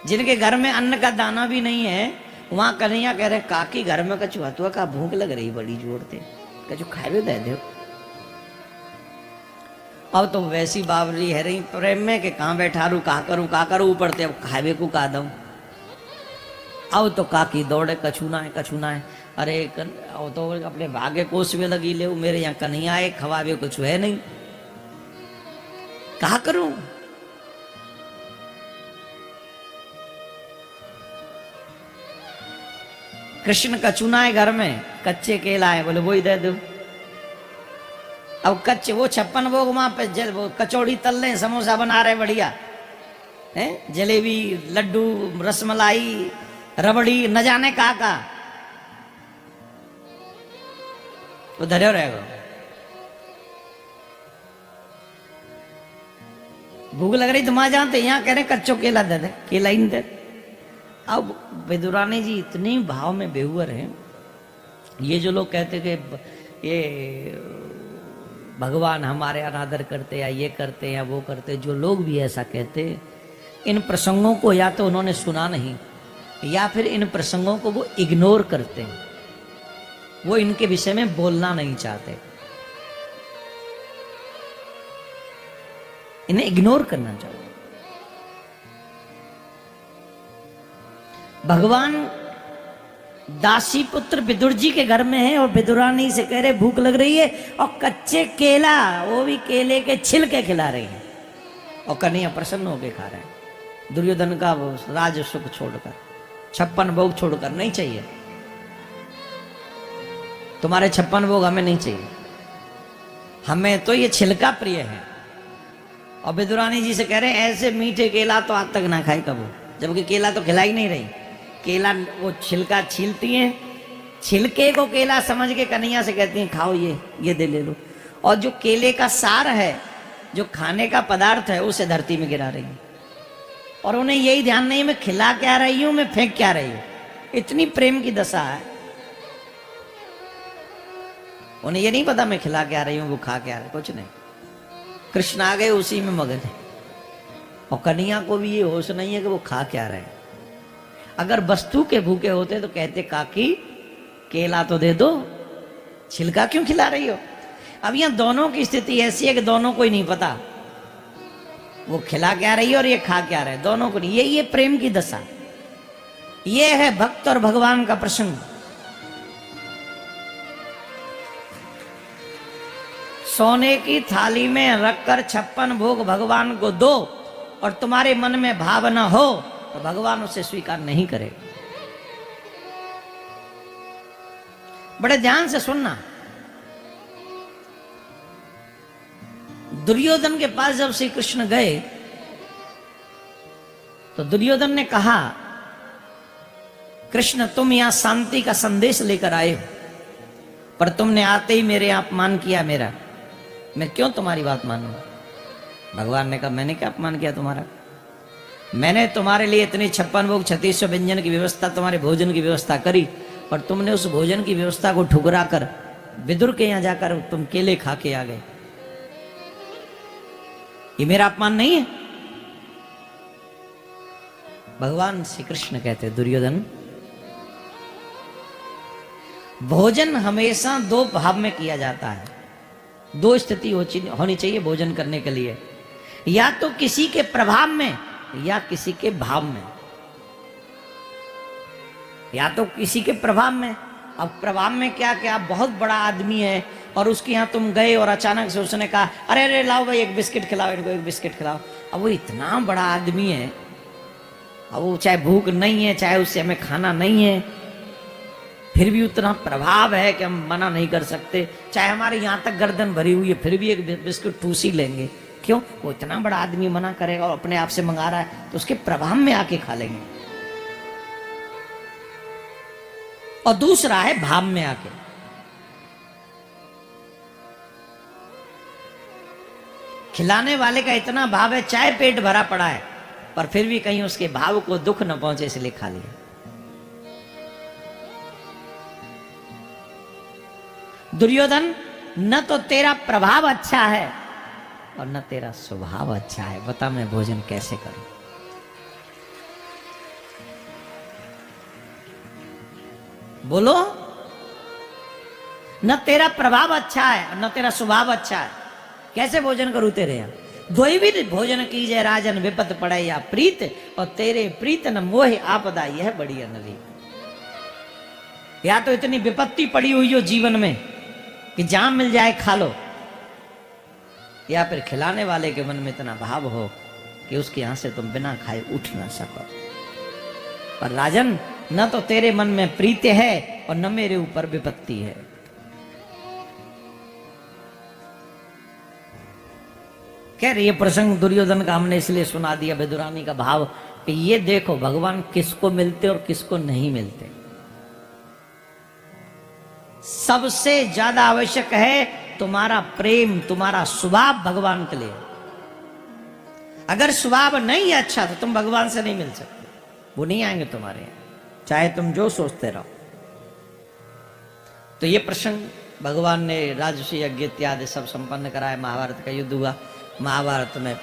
जिनके घर में अन्न का दाना भी नहीं है, वहां कन्हैया कह रहे, काकी घर में कछु हतुआ का भूख लग रही बड़ी जोर से, कछु खाए दे दो। अब तो वैसी बावरी है रही प्रेम में कि कहाँ बैठा रू, कहा करूँ ऊपर से, अब खावे को कहा दूं। अब तो काकी दौड़े, कछूना है। अरे अब तो अपने भाग्य कोष में लगी ले, मेरे यहाँ कन्हैया है, खवावे कुछ है नहीं, कहा करूं। कृष्ण का चुना है घर में, कच्चे केला है, बोले वही दे दो। अब कच्चे वो 56 भोग वहां पे वो कचौड़ी तल रहे, समोसा बना रहे बढ़िया है, जलेबी, लड्डू, रसमलाई, रबड़ी, न जाने का वो धरे रहेगा। भूख लग रही तो वहां जानते, यहाँ कह रहे कच्चो केला दे दे, केला ही नहीं दे। अब विदुरानी जी इतनी भाव में बेहुअर हैं। ये जो लोग कहते कि ये भगवान हमारे अनादर करते या ये करते या वो करते, जो लोग भी ऐसा कहते, इन प्रसंगों को या तो उन्होंने सुना नहीं या फिर इन प्रसंगों को वो इग्नोर करते हैं, वो इनके विषय में बोलना नहीं चाहते, इन्हें इग्नोर करना चाहिए। भगवान दासी पुत्र विदुर जी के घर में है और विदुरानी से कह रहे भूख लग रही है, और कच्चे केला, वो भी केले के छिलके खिला रही है, और कन्हैया प्रसन्न होकर खा रहे हैं। दुर्योधन का राज सुख छोड़कर, 56 भोग छोड़कर, नहीं चाहिए तुम्हारे 56 भोग, हमें नहीं चाहिए, हमें तो ये छिलका प्रिय है। और विदुरानी जी से कह रहे हैं ऐसे मीठे केला तो आज तक ना खाए कबू, जबकि केला तो खिला ही नहीं रही, केला वो छिलका छीलती हैं, छिलके को केला समझ के कन्हैया से कहती हैं खाओ, ये दे ले लो, और जो केले का सार है, जो खाने का पदार्थ है, उसे धरती में गिरा रही है। और उन्हें यही ध्यान नहीं मैं खिला क्या रही हूं, मैं फेंक क्या रही हूं। इतनी प्रेम की दशा है, उन्हें ये नहीं पता मैं खिला क्या रही हूं, वो खा क्या रही, कुछ नहीं। कृष्ण आ गए उसी में मगन है, और कन्हैया को भी ये होश नहीं है कि वो खा क्या रहे हैं। अगर वस्तु के भूखे होते तो कहते काकी केला तो दे दो, छिलका क्यों खिला रही हो। अब यहां दोनों की स्थिति ऐसी है कि दोनों को ही नहीं पता वो खिला क्या रही है और ये खा क्या रहे, दोनों को नहीं। ये प्रेम की दशा, ये है भक्त और भगवान का प्रसंग। सोने की थाली में रखकर 56 भोग भगवान को दो और तुम्हारे मन में भाव न हो तो भगवान उसे स्वीकार नहीं करे। बड़े ध्यान से सुनना। दुर्योधन के पास जब श्री कृष्ण गए तो दुर्योधन ने कहा कृष्ण तुम यहां शांति का संदेश लेकर आए हो, पर तुमने आते ही मेरे अपमान किया मेरा, मैं क्यों तुम्हारी बात मानूं। भगवान ने कहा मैंने क्या अपमान किया तुम्हारा, मैंने तुम्हारे लिए इतनी 56 भोग 3600 व्यंजन की व्यवस्था, तुम्हारे भोजन की व्यवस्था करी, और तुमने उस भोजन की व्यवस्था को ठुकरा कर विदुर के यहां जाकर तुम केले खा के आ गए। ये मेरा अपमान नहीं है। भगवान श्री कृष्ण कहते दुर्योधन, भोजन हमेशा दो भाव में किया जाता है, दो स्थिति होनी चाहिए भोजन करने के लिए, या तो किसी के प्रभाव में या किसी के भाव में, या तो किसी के प्रभाव में। अब प्रभाव में क्या क्या, बहुत बड़ा आदमी है और उसके यहाँ तुम गए और अचानक से उसने कहा अरे अरे लाओ भाई एक बिस्किट खिलाओ, इनको एक बिस्किट खिलाओ। अब वो इतना बड़ा आदमी है, अब वो चाहे भूख नहीं है, चाहे उससे हमें खाना नहीं है, फिर भी उतना प्रभाव है कि हम मना नहीं कर सकते। चाहे हमारे यहाँ तक गर्दन भरी हुई है फिर भी एक बिस्किट ठूस ही लेंगे। क्यों, वो इतना बड़ा आदमी मना करेगा और अपने आप से मंगा रहा है तो उसके प्रभाव में आके खा लेंगे। और दूसरा है भाव में आके। खिलाने वाले का इतना भाव है, चाहे पेट भरा पड़ा है पर फिर भी कहीं उसके भाव को दुख न पहुंचे इसलिए खा लिया। दुर्योधन, न तो तेरा प्रभाव अच्छा है और न तेरा स्वभाव अच्छा है, बता मैं भोजन कैसे करूं। बोलो, न तेरा प्रभाव अच्छा है और न तेरा स्वभाव अच्छा है, कैसे भोजन करूं तेरे यहां। द्वैविध भोजन कीजिए राजन, विपत पड़े या प्रीत, और तेरे प्रीत न मोह आपदा, यह बड़ी अनली। या तो इतनी विपत्ति पड़ी हुई हो जीवन में कि जहां मिल जाए खा लो, या फिर खिलाने वाले के मन में इतना भाव हो कि उसके यहां से तुम बिना खाए उठ ना सको। पर राजन, न तो तेरे मन में प्रीति है और न मेरे ऊपर विपत्ति है। कह रही है प्रसंग दुर्योधन का हमने इसलिए सुना दिया विदुरानी का भाव कि ये देखो भगवान किसको मिलते और किसको नहीं मिलते। सबसे ज्यादा आवश्यक है तुम्हारा प्रेम, तुम्हारा स्वभाव भगवान के लिए। अगर स्वभाव नहीं है अच्छा तो तुम भगवान से नहीं मिल सकते, वो नहीं आएंगे तुम्हारे यहाँ, चाहे तुम जो सोचते रहो। तो ये प्रसंग भगवान ने राजसूय यज्ञ इत्यादि सब संपन्न कराया, महाभारत का युद्ध हुआ। महाभारत में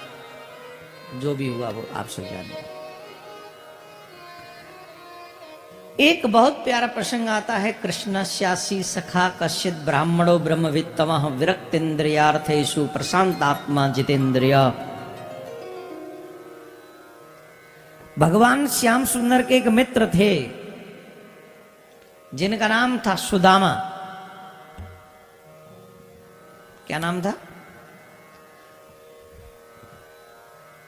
जो भी हुआ वो आप सब जानिए। एक बहुत प्यारा प्रसंग आता है, कृष्णस्यासी सखा कश्चित ब्राह्मणो ब्रह्मवित्तमः विरक्तेन्द्रियार्थेषु प्रशांतात्मा जितेंद्रिय। भगवान श्याम सुंदर के एक मित्र थे जिनका नाम था सुदामा। क्या नाम था?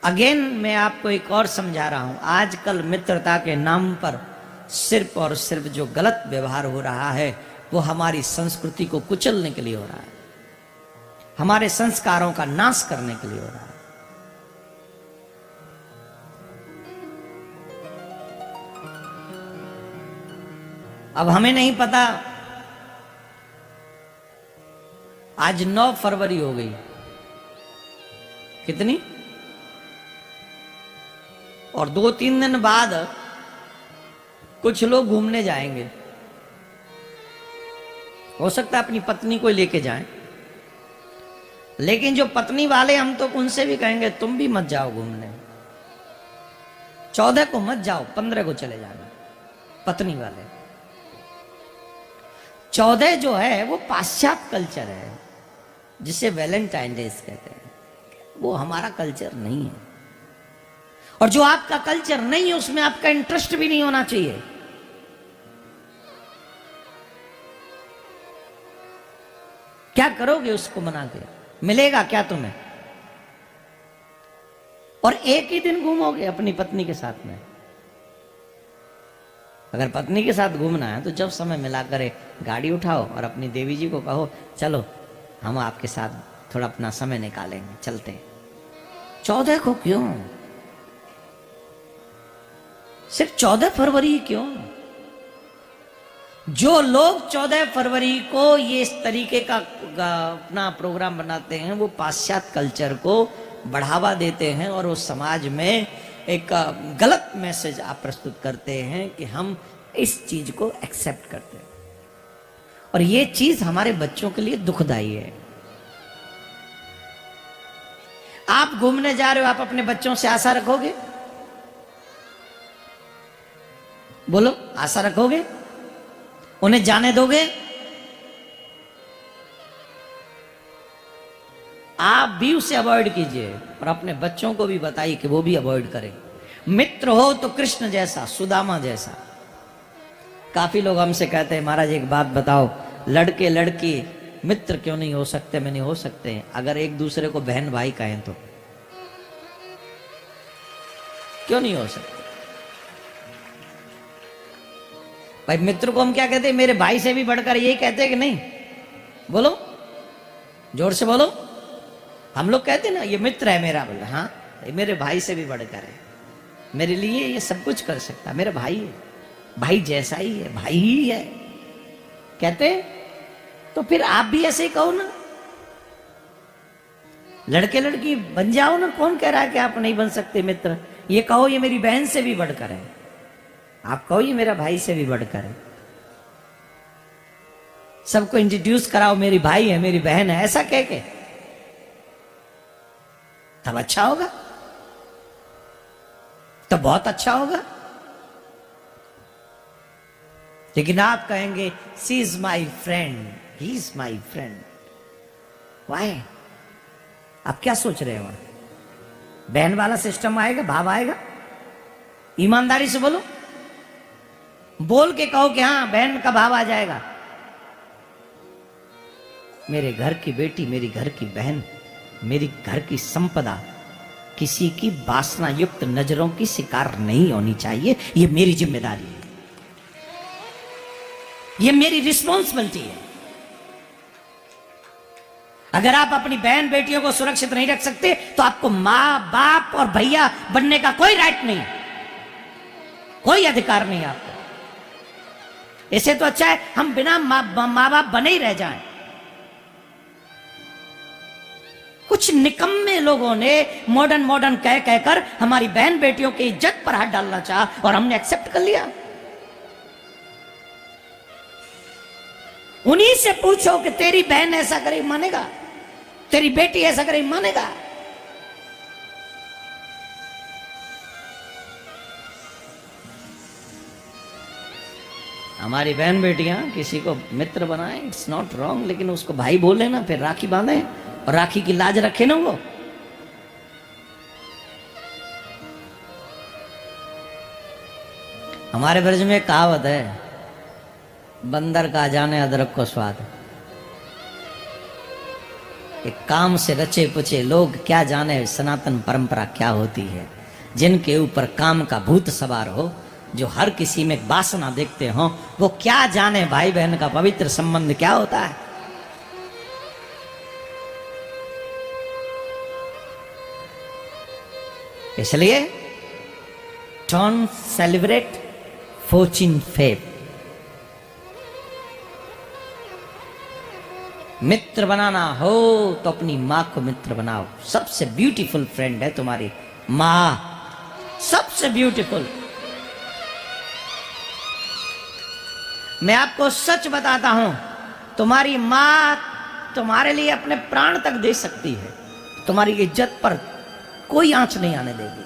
अगेन मैं आपको एक और समझा रहा हूं। आजकल मित्रता के नाम पर सिर्फ और सिर्फ जो गलत व्यवहार हो रहा है वो हमारी संस्कृति को कुचलने के लिए हो रहा है, हमारे संस्कारों का नाश करने के लिए हो रहा है। अब हमें नहीं पता, आज 9 फरवरी हो गई, कितनी, और 2-3 दिन बाद कुछ लोग घूमने जाएंगे। हो सकता है अपनी पत्नी को लेके जाएं, लेकिन जो पत्नी वाले हम तो उनसे भी कहेंगे तुम भी मत जाओ घूमने, 14 को मत जाओ, 15 को चले जाना। पत्नी वाले 14 जो है वो पाश्चात्य कल्चर है, जिसे वैलेंटाइन डेज कहते हैं, वो हमारा कल्चर नहीं है। और जो आपका कल्चर नहीं है उसमें आपका इंटरेस्ट भी नहीं होना चाहिए। क्या करोगे उसको मना के? मिलेगा क्या तुम्हें? और एक ही दिन घूमोगे अपनी पत्नी के साथ में। अगर पत्नी के साथ घूमना है तो जब समय मिला करे गाड़ी उठाओ और अपनी देवी जी को कहो चलो हम आपके साथ थोड़ा अपना समय निकालेंगे, चलते हैं। 14 को क्यों? सिर्फ 14 फरवरी क्यों? जो लोग 14 फरवरी को ये इस तरीके का अपना प्रोग्राम बनाते हैं वो पाश्चात्य कल्चर को बढ़ावा देते हैं और उस समाज में एक गलत मैसेज आप प्रस्तुत करते हैं कि हम इस चीज को एक्सेप्ट करते हैं। और ये चीज हमारे बच्चों के लिए दुखदाई है। आप घूमने जा रहे हो, आप अपने बच्चों से आशा रखोगे? बोलो, आशा रखोगे? उन्हें जाने दोगे? आप भी उसे अवॉइड कीजिए और अपने बच्चों को भी बताइए कि वो भी अवॉइड करें। मित्र हो तो कृष्ण जैसा, सुदामा जैसा। काफी लोग हमसे कहते हैं महाराज एक बात बताओ, लड़के लड़की मित्र क्यों नहीं हो सकते? मैं नहीं हो सकते हैं अगर एक दूसरे को बहन भाई कहें तो क्यों नहीं हो सकते? भाई मित्र को हम क्या कहते हैं? मेरे भाई से भी बढ़कर, यही कहते हैं कि नहीं? बोलो, जोर से बोलो। हम लोग कहते हैं ना ये मित्र है मेरा, बोले हाँ ये मेरे भाई से भी बढ़कर है, मेरे लिए ये सब कुछ कर सकता है, मेरा भाई है, भाई जैसा ही है, भाई ही है कहते। तो फिर आप भी ऐसे ही कहो ना, लड़के लड़की बन जाओ ना। कौन कह रहा है कि आप नहीं बन सकते मित्र? ये कहो ये मेरी बहन से भी बढ़कर है, आप कहो ये मेरा भाई से भी बढ़कर है। सबको इंट्रोड्यूस कराओ, मेरी भाई है, मेरी बहन है, ऐसा कह के तब अच्छा होगा, तो बहुत अच्छा होगा। लेकिन आप कहेंगे she is my friend, he is my friend. Why? आप क्या सोच रहे हो? बहन वाला सिस्टम आएगा, भाव आएगा? ईमानदारी से बोलो, बोल के कहो कि हाँ बहन का भाव आ जाएगा। मेरे घर की बेटी, मेरी घर की बहन, मेरी घर की संपदा किसी की वासना युक्त नजरों की शिकार नहीं होनी चाहिए, ये मेरी जिम्मेदारी है। ये मेरी रिस्पॉन्सिबिलिटी है। अगर आप अपनी बहन बेटियों को सुरक्षित नहीं रख सकते तो आपको मां बाप और भैया बनने का कोई राइट नहीं, कोई अधिकार नहीं आपको। इससे तो अच्छा है हम बिना मां बाप बने ही रह जाएं। कुछ निकम्मे लोगों ने मॉडर्न कह कहकर हमारी बहन बेटियों की इज्जत पर हाथ डालना चाहा और हमने एक्सेप्ट कर लिया। उन्हीं से पूछो कि तेरी बहन ऐसा करे मानेगा, तेरी बेटी ऐसा करे मानेगा? हमारी बहन बेटियां किसी को मित्र बनाए, इट्स नॉट रॉन्ग, लेकिन उसको भाई बोले ना, फिर राखी बांधे और राखी की लाज रखे ना वो। हमारे ब्रज में कहावत है, बंदर का जाने अदरक को स्वाद। एक काम से रचे पुचे लोग क्या जाने सनातन परंपरा क्या होती है। जिनके ऊपर काम का भूत सवार हो, जो हर किसी में वासना देखते हो, वो क्या जाने भाई बहन का पवित्र संबंध क्या होता है। इसलिए डोंट सेलिब्रेट फॉर्च्यून फेव। मित्र बनाना हो तो अपनी मां को मित्र बनाओ। सबसे ब्यूटीफुल फ्रेंड है तुम्हारी मां, सबसे ब्यूटीफुल। मैं आपको सच बताता हूं, तुम्हारी मां तुम्हारे लिए अपने प्राण तक दे सकती है, तुम्हारी इज्जत पर कोई आंच नहीं आने देगी।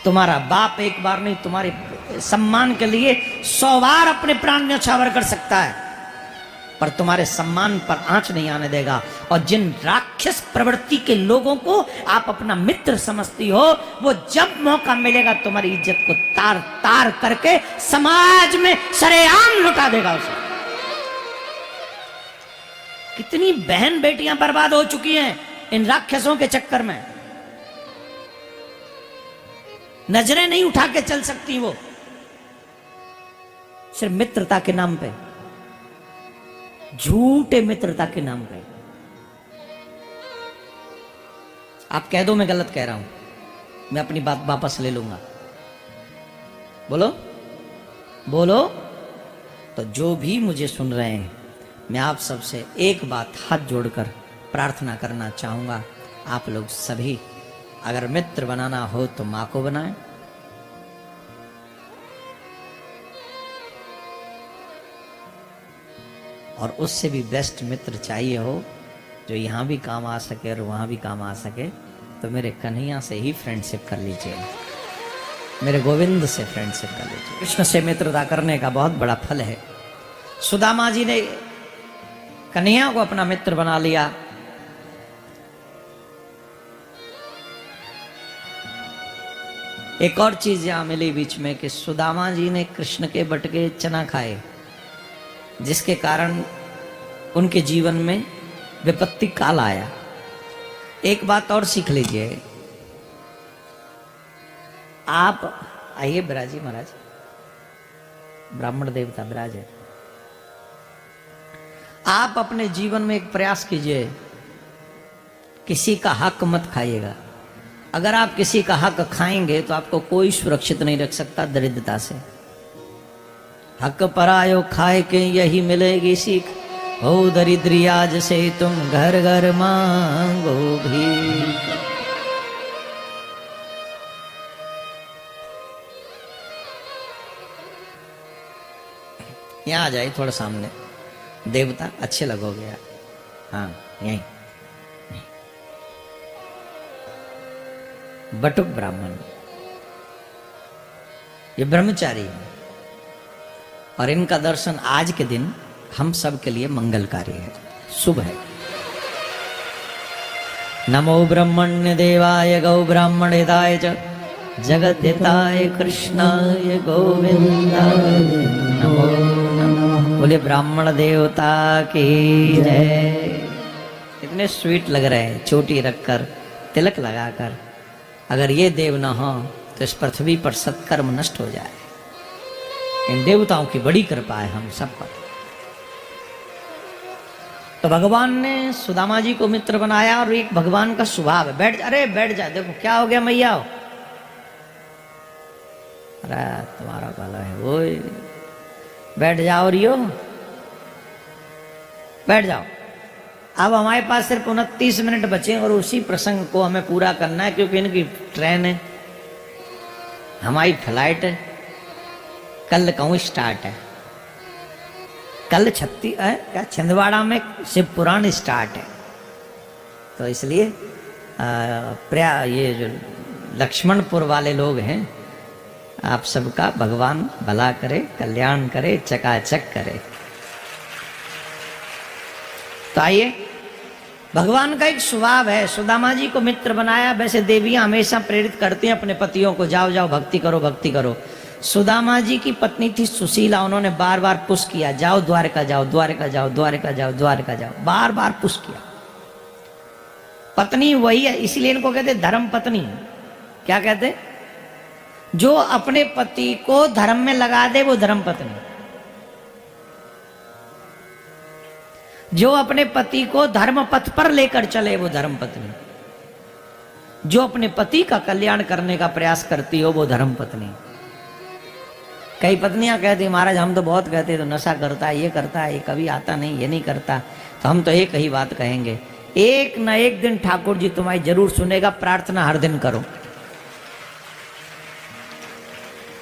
तुम्हारा बाप एक बार नहीं, तुम्हारे सम्मान के लिए 100 बार अपने प्राण न्यौछावर कर सकता है, पर तुम्हारे सम्मान पर आंच नहीं आने देगा। और जिन राक्षस प्रवृत्ति के लोगों को आप अपना मित्र समझती हो, वो जब मौका मिलेगा तुम्हारी इज्जत को तार तार करके समाज में सरेआम लुटा देगा उसे। कितनी बहन बेटियां बर्बाद हो चुकी हैं इन राक्षसों के चक्कर में। नजरें नहीं उठा के चल सकती वो, सिर्फ मित्रता के नाम पे, झूठे मित्रता के नाम पे। आप कह दो मैं गलत कह रहा हूं, मैं अपनी बात वापस ले लूंगा। बोलो बोलो। तो जो भी मुझे सुन रहे हैं, मैं आप सबसे एक बात हाथ जोड़कर प्रार्थना करना चाहूंगा। आप लोग सभी अगर मित्र बनाना हो तो मां को बनाएं, और उससे भी बेस्ट मित्र चाहिए हो जो यहां भी काम आ सके और वहां भी काम आ सके, तो मेरे कन्हैया से ही फ्रेंडशिप कर लीजिए, मेरे गोविंद से फ्रेंडशिप कर लीजिए। कृष्ण से मित्रता करने का बहुत बड़ा फल है। सुदामा जी ने कन्हैया को अपना मित्र बना लिया। एक और चीज यहां मिली बीच में कि सुदामा जी ने कृष्ण के बटके चना खाए, जिसके कारण उनके जीवन में विपत्ति काल आया। एक बात और सीख लीजिए, आप आइए ब्राजी महाराज, ब्राह्मण देवता ब्राज है। आप अपने जीवन में एक प्रयास कीजिए, किसी का हक मत खाइएगा। अगर आप किसी का हक खाएंगे तो आपको कोई सुरक्षित नहीं रख सकता दरिद्रता से। हक परायो खाए के यही मिलेगी सीख, हो दरिद्री आज से तुम घर घर मांगो भी। यहाँ आ जाए थोड़ा सामने, देवता अच्छे लगोगे यार। हाँ यहीं बटुक ब्राह्मण, ये ब्रह्मचारी है, और इनका दर्शन आज के दिन हम सब के लिए मंगलकारी है, शुभ है। नमो ब्रह्मण्य देवाय गौ ब्राह्मण हिताय च जगत हिताय कृष्णाय गोविंदाय नमो नमः। बोले ब्राह्मण देवता की जय। इतने स्वीट लग रहे हैं, चोटी रखकर तिलक लगाकर। अगर ये देव न हो तो इस पृथ्वी पर सत्कर्म नष्ट हो जाए। इन देवताओं की बड़ी कृपा है हम सब पर। तो भगवान ने सुदामा जी को मित्र बनाया और एक भगवान का स्वभाव है, बैठ जा, अरे बैठ जा, देखो क्या हो गया मैया हो, अरे तुम्हारा काला है वो, बैठ जाओ रियो, बैठ जाओ। अब हमारे पास सिर्फ 29 मिनट बचे और उसी प्रसंग को हमें पूरा करना है, क्योंकि इनकी ट्रेन है, हमारी फ्लाइट है, कल कहूँ स्टार्ट है, कल क्या छिंदवाड़ा में शिव पुराण स्टार्ट है। तो इसलिए ये जो लक्ष्मणपुर वाले लोग हैं, आप सबका भगवान भला करे, कल्याण करे, चकाचक करे। तो आइए, भगवान का एक स्वभाव है, सुदामा जी को मित्र बनाया। वैसे देवियां हमेशा प्रेरित करती हैं अपने पतियों को, जाओ जाओ भक्ति करो, भक्ति करो। सुदामा जी की पत्नी थी सुशीला, उन्होंने बार बार पुश किया, जाओ द्वारका जाओ, द्वारका जाओ, द्वारका जाओ, द्वारका जाओ, बार बार पुश किया। पत्नी वही है, इसीलिए इनको कहते धर्म पत्नी। क्या कहते? जो अपने पति को धर्म में लगा दे वो धर्म पत्नी, जो अपने पति को धर्म पथ पर लेकर चले वो धर्म पत्नी, जो अपने पति का कल्याण करने का प्रयास करती हो वो धर्म पत्नी। कई पत्नियां कहती महाराज हम तो बहुत कहते तो नशा करता है, ये करता है, ये कभी आता नहीं, ये नहीं करता। तो हम तो एक ही बात कहेंगे, एक न एक दिन ठाकुर जी तुम्हारी जरूर सुनेगा, प्रार्थना हर दिन करो।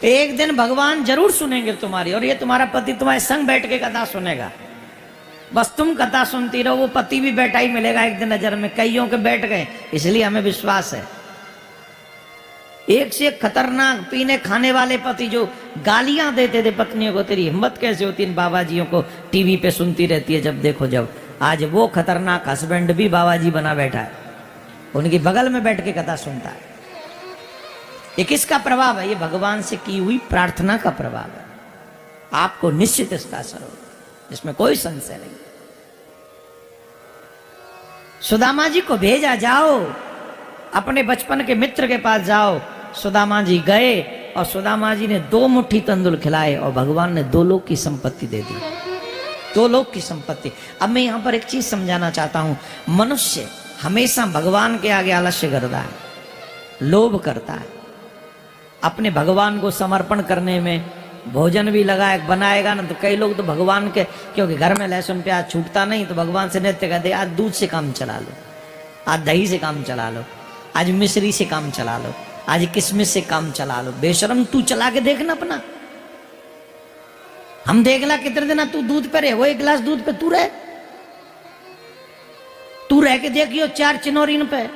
एक दिन भगवान जरूर सुनेंगे तुम्हारी, और ये तुम्हारा पति तुम्हारे संग बैठ के कथा सुनेगा। बस तुम कथा सुनती रहो, वो पति भी बैठा ही मिलेगा एक दिन नजर में। कईयों के बैठ गए, इसलिए हमें विश्वास है। एक से एक खतरनाक पीने खाने वाले पति जो गालियां देते थे पत्नियों को, तेरी हिम्मत कैसे होती इन बाबा जियों को टीवी पे सुनती रहती है जब देखो जब। आज वो खतरनाक हस्बैंड भी बाबा जी बना बैठा है, उनकी बगल में बैठ के कथा सुनता है। ये किसका प्रभाव है? ये भगवान से की हुई प्रार्थना का प्रभाव है। आपको निश्चित इसका असर होगा, इसमें कोई संशय नहीं। सुदामा जी को भेजा, जाओ अपने बचपन के मित्र के पास जाओ। सुदामा जी गए और सुदामा जी ने 2 मुट्ठी तंदुल खिलाए और भगवान ने 2 लोक की संपत्ति दे दी, 2 लोक की संपत्ति। अब मैं यहां पर एक चीज समझाना चाहता हूं, मनुष्य हमेशा भगवान के आगे आलस्य करता है, लोभ करता है। अपने भगवान को समर्पण करने में भोजन भी लगाए बनाएगा ना, तो कई लोग तो भगवान के, क्योंकि घर में लहसुन प्याज छूटता नहीं, तो भगवान से नृत्य कहते आज दूध से काम चला लो, आज दही से काम चला लो, आज मिश्री से काम चला लो, आज किशमिश से काम चला लो। बेशरम, तू चला के देखना अपना, हम देखला कितने दिन तू दूध पे रहे, वो 1 गिलास दूध पे तू रह के देखियो 4 चिनोरीन पे।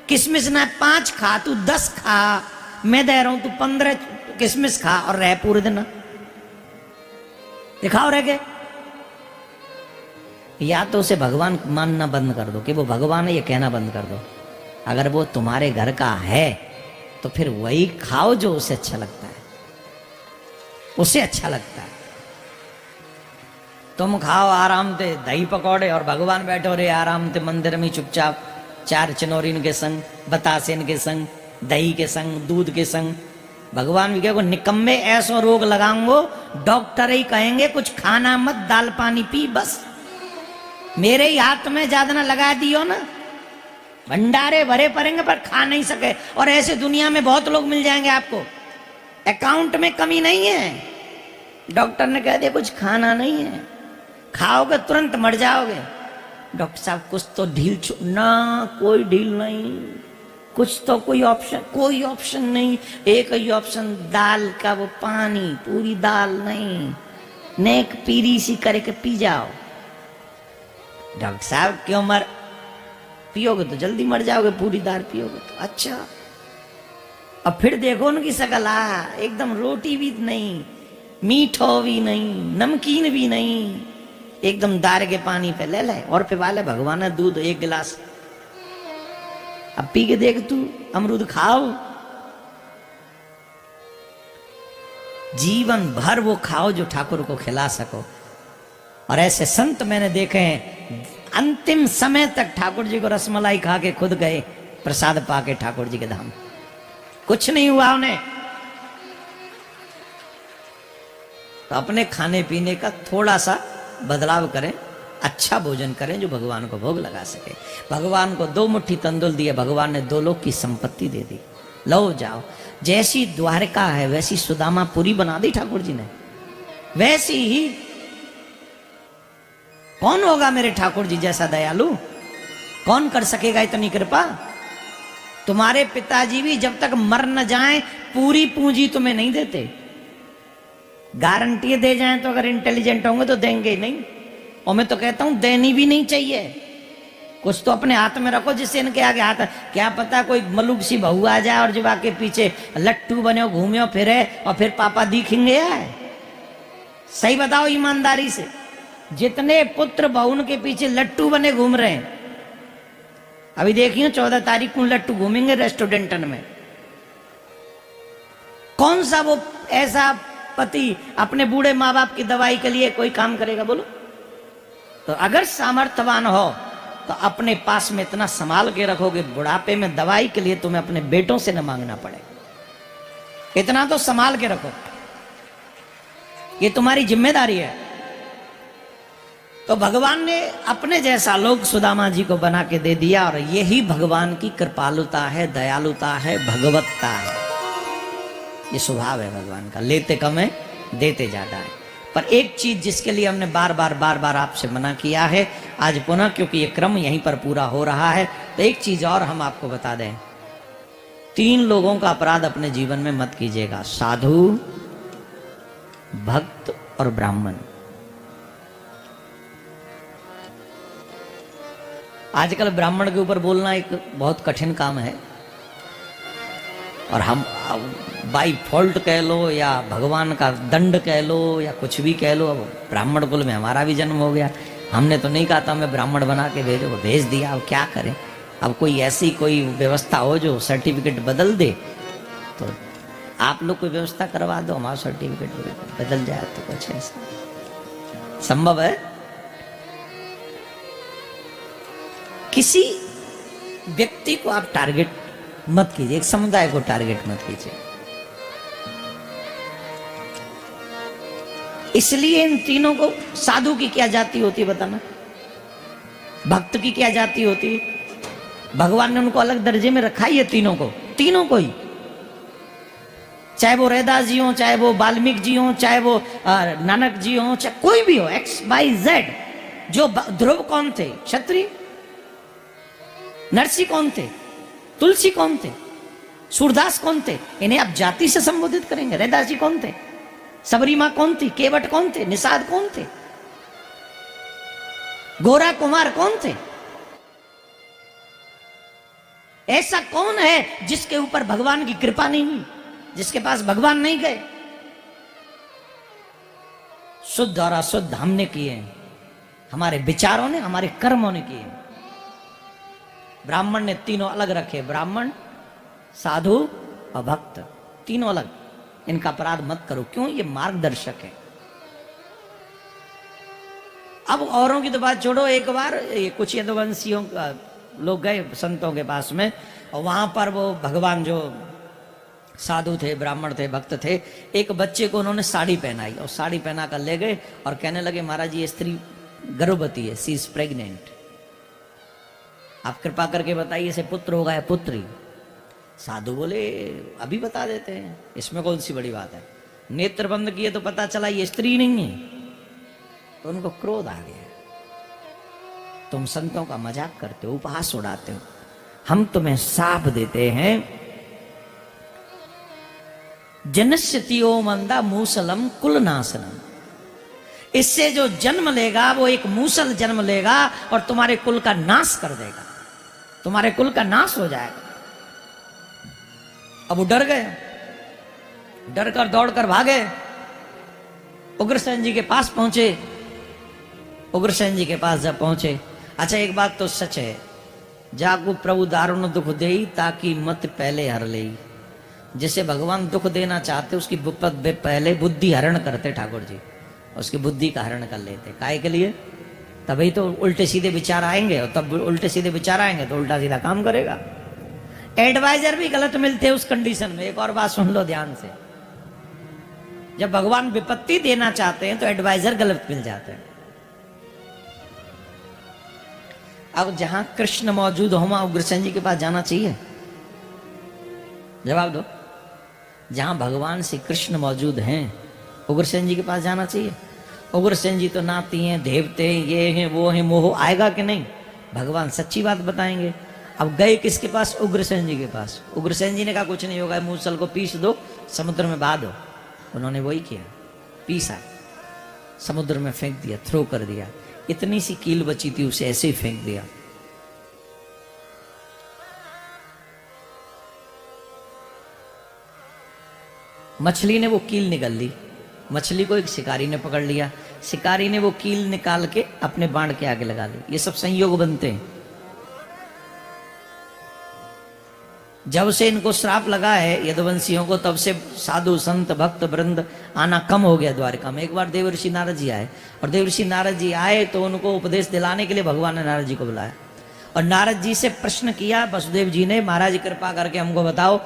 किशमिश ना 5 खा, तू 10 खा, मैं दे रहा हूं तू 15 किशमिश खा और रह पूरे दिन, दिखाओ रह के। या तो उसे भगवान मानना बंद कर दो कि वो भगवान है, ये कहना बंद कर दो। अगर वो तुम्हारे घर का है तो फिर वही खाओ जो उसे अच्छा लगता है, उसे अच्छा लगता है। तुम खाओ आराम से दही पकौड़े और भगवान बैठो रे आराम से मंदिर में चुपचाप 4 चिनोरीन के संग, बतासेन के संग, दही के संग, दूध के संग। भगवान भी कहो निकम्मे ऐसो रोग लगाऊंगो, डॉक्टर ही कहेंगे कुछ खाना मत, दाल पानी पी बस। मेरे ही हाथ में ज्यादा ना लगा दियो ना, भंडारे भरे पड़ेंगे पर खा नहीं सके। और ऐसे दुनिया में बहुत लोग मिल जाएंगे आपको, अकाउंट में कमी नहीं है, डॉक्टर ने कह दिया कुछ खाना नहीं है, खाओगे तुरंत मर जाओगे। डॉक्टर साहब कुछ तो ढील ना, कोई ढील नहीं, कुछ तो कोई ऑप्शन नहीं। एक ही ऑप्शन, दाल का वो पानी, पूरी दाल नहीं, नेक पीरी सी करके पी जाओ। डॉक्टर साहब क्यों मर, पियोगे तो जल्दी मर जाओगे, पूरी दाल पियोगे तो। अच्छा, अब फिर देखो उनकी शकल, एकदम रोटी भी नहीं, मीठो भी नहीं, नमकीन भी नहीं, एकदम दार के पानी पे ले ले और पिवा ले भगवान ने दूध 1 गिलास। अब पी के देख तू, अमरूद खाओ, जीवन भर वो खाओ जो ठाकुर को खिला सको। और ऐसे संत मैंने देखे हैं, अंतिम समय तक ठाकुर जी को रसमलाई खा के खुद गए प्रसाद पाके ठाकुर जी के धाम, कुछ नहीं हुआ उन्हें। तो अपने खाने पीने का थोड़ा सा बदलाव करें, अच्छा भोजन करें जो भगवान को भोग लगा सके। भगवान को 2 मुट्ठी तंदुल दिए, भगवान ने 2 लोक की संपत्ति दे दी। लो जाओ, जैसी द्वारका है वैसी सुदामापुरी बना दी ठाकुर जी ने, वैसी ही। कौन होगा मेरे ठाकुर जी जैसा दयालु? कौन कर सकेगा इतनी कृपा? तुम्हारे पिताजी भी जब तक मर न जाएं पूरी पूंजी तुम्हें नहीं देते। गारंटी दे जाएं तो अगर इंटेलिजेंट होंगे तो देंगे नहीं, और मैं तो कहता हूं देनी भी नहीं चाहिए। कुछ तो अपने हाथ में रखो जिससे इनके आगे हाथ, क्या पता कोई मलुक सी बहू आ जाए और जब आके पीछे लट्टू बने घूमे फिरे और फिर पापा दिखेंगे। सही बताओ ईमानदारी से, जितने पुत्र बहुन के पीछे लट्टू बने घूम रहे हैं, अभी देखिए 14 तारीख को लट्टू घूमेंगे रेस्टोरेंटन में। कौन सा वो ऐसा पति अपने बूढ़े माँ बाप की दवाई के लिए कोई काम करेगा बोलो? तो अगर सामर्थ्यवान हो तो अपने पास में इतना संभाल के रखोगे, बुढ़ापे में दवाई के लिए तुम्हें अपने बेटों से न मांगना पड़े। इतना तो संभाल के रखो, ये तुम्हारी जिम्मेदारी है। तो भगवान ने अपने जैसा लोग सुदामा जी को बना के दे दिया, और यही भगवान की कृपालुता है, दयालुता है, भगवत्ता है। ये स्वभाव है भगवान का, लेते कम है देते ज्यादा है। पर एक चीज जिसके लिए हमने बार बार आपसे मना किया है, आज पुनः क्योंकि ये क्रम यहीं पर पूरा हो रहा है, तो एक चीज और हम आपको बता दें। 3 लोगों का अपराध अपने जीवन में मत कीजिएगा, साधु, भक्त और ब्राह्मण। आजकल ब्राह्मण के ऊपर बोलना एक बहुत कठिन काम है, और हम बाई फॉल्ट कह लो या भगवान का दंड कह लो या कुछ भी कह लो, अब ब्राह्मण कुल में हमारा भी जन्म हो गया। हमने तो नहीं कहा था हमें ब्राह्मण बना के भेजो, भेज दिया, अब क्या करें। अब कोई ऐसी कोई व्यवस्था हो जो सर्टिफिकेट बदल दे, तो आप लोग कोई व्यवस्था करवा दो, हमारा सर्टिफिकेट बदल जाए तो कुछ ऐसा संभव है? किसी व्यक्ति को आप टारगेट मत कीजिए, एक समुदाय को टारगेट मत कीजिए। इसलिए इन तीनों को, साधु की क्या जाति होती है बताना, भक्त की क्या जाति होती है? भगवान ने उनको अलग दर्जे में रखा ही है, तीनों को ही। चाहे वो रैदास जी हो, चाहे वो वाल्मीकि जी हो, चाहे वो नानक जी हो, चाहे कोई भी हो, XYZ। जो ध्रुव कौन थे? क्षत्रिय। नरसी कौन थे? तुलसी कौन थे? सूरदास कौन थे? इन्हें आप जाति से संबोधित करेंगे। रैदास जी कौन थे? सबरी मां कौन थी? केवट कौन थे? निषाद कौन थे? गोरा कुमार कौन थे? ऐसा कौन है जिसके ऊपर भगवान की कृपा नहीं हुई, जिसके पास भगवान नहीं गए? शुद्ध और अशुद्ध हमने किए हैं, हमारे विचारों ने, हमारे कर्मों ने किए। ब्राह्मण ने तीनों अलग रखे, ब्राह्मण, साधु और भक्त, तीनों अलग। इनका अपराध मत करो। क्यों? ये मार्गदर्शक है। अब औरों की तो बात छोड़ो, एक बार ये कुछ यदुवंशियों लोग गए संतों के पास में, और वहां पर वो भगवान जो साधु थे, ब्राह्मण थे, भक्त थे, एक बच्चे को उन्होंने साड़ी पहनाई और साड़ी पहना कर ले गए और कहने लगे महाराज ये स्त्री गर्भवती है, सी इज प्रेग्नेंट, आप कृपा करके बताइए इसे पुत्र होगा या पुत्री? साधु बोले अभी बता देते हैं, इसमें कौन सी बड़ी बात है। नेत्र बंद किए तो पता चला ये स्त्री नहीं है, तो उनको क्रोध आ गया। तुम संतों का मजाक करते हो, उपहास उड़ाते हो, हम तुम्हें साफ देते हैं, जनस्यतियो मंदा मूसलम कुलनाशनम। इससे जो जन्म लेगा वो एक मूसल जन्म लेगा और तुम्हारे कुल का नाश कर देगा, तुम्हारे कुल का नाश हो जाएगा। अब वो डर गए, डर कर दौड़ कर भागे, उग्रसेन जी के पास पहुंचे। उग्रसेन जी के पास जब पहुंचे, अच्छा एक बात तो सच है, जागो प्रभु दारुण दुख देई ताकि मत पहले हर ले। जिसे भगवान दुख देना चाहते उसकी पहले बुद्धि हरण करते ठाकुर जी, उसकी बुद्धि का हरण कर लेते। काहे के लिए? तभी तो उल्टे सीधे विचार आएंगे, और तब उल्टे सीधे विचार आएंगे तो उल्टा सीधा काम करेगा। एडवाइजर भी गलत मिलते हैं उस कंडीशन में। एक और बात सुन लो ध्यान से, जब भगवान विपत्ति देना चाहते हैं तो एडवाइजर गलत मिल जाते हैं। अब जहां कृष्ण मौजूद हो वहां उग्रसेन जी के पास जाना चाहिए? जवाब दो। जहां भगवान श्री कृष्ण मौजूद हैं उग्रसेन जी के पास जाना चाहिए? उग्रसेन जी तो नाती हैं, देवते हैं, ये हैं वो हैं, मोह आएगा कि नहीं? भगवान सच्ची बात बताएंगे। अब गए किसके पास? उग्रसेन जी के पास। उग्रसेन जी ने कहा कुछ नहीं होगा, मूसल को पीस दो, समुद्र में बहा दो। उन्होंने वही किया, पीसा, समुद्र में फेंक दिया, थ्रो कर दिया। इतनी सी कील बची थी, उसे ऐसे ही फेंक दिया। मछली ने वो कील निकाल ली। मछली को एक शिकारी ने पकड़ लिया, शिकारी ने वो कील निकाल के अपने बाण के आगे लगा ली। ये सब संयोग बनते हैं। जब से इनको श्राप लगा है यदुवंशियों को, तब से साधु संत भक्त वृंद आना कम हो गया द्वारका में। एक बार देवर्षि नारद जी आए, और देवर्षि नारद जी आए तो उनको उपदेश दिलाने के लिए भगवान ने नारद जी को बुलाया, और नारद जी से प्रश्न किया वसुदेव जी ने, महाराज कृपा करके हमको बताओ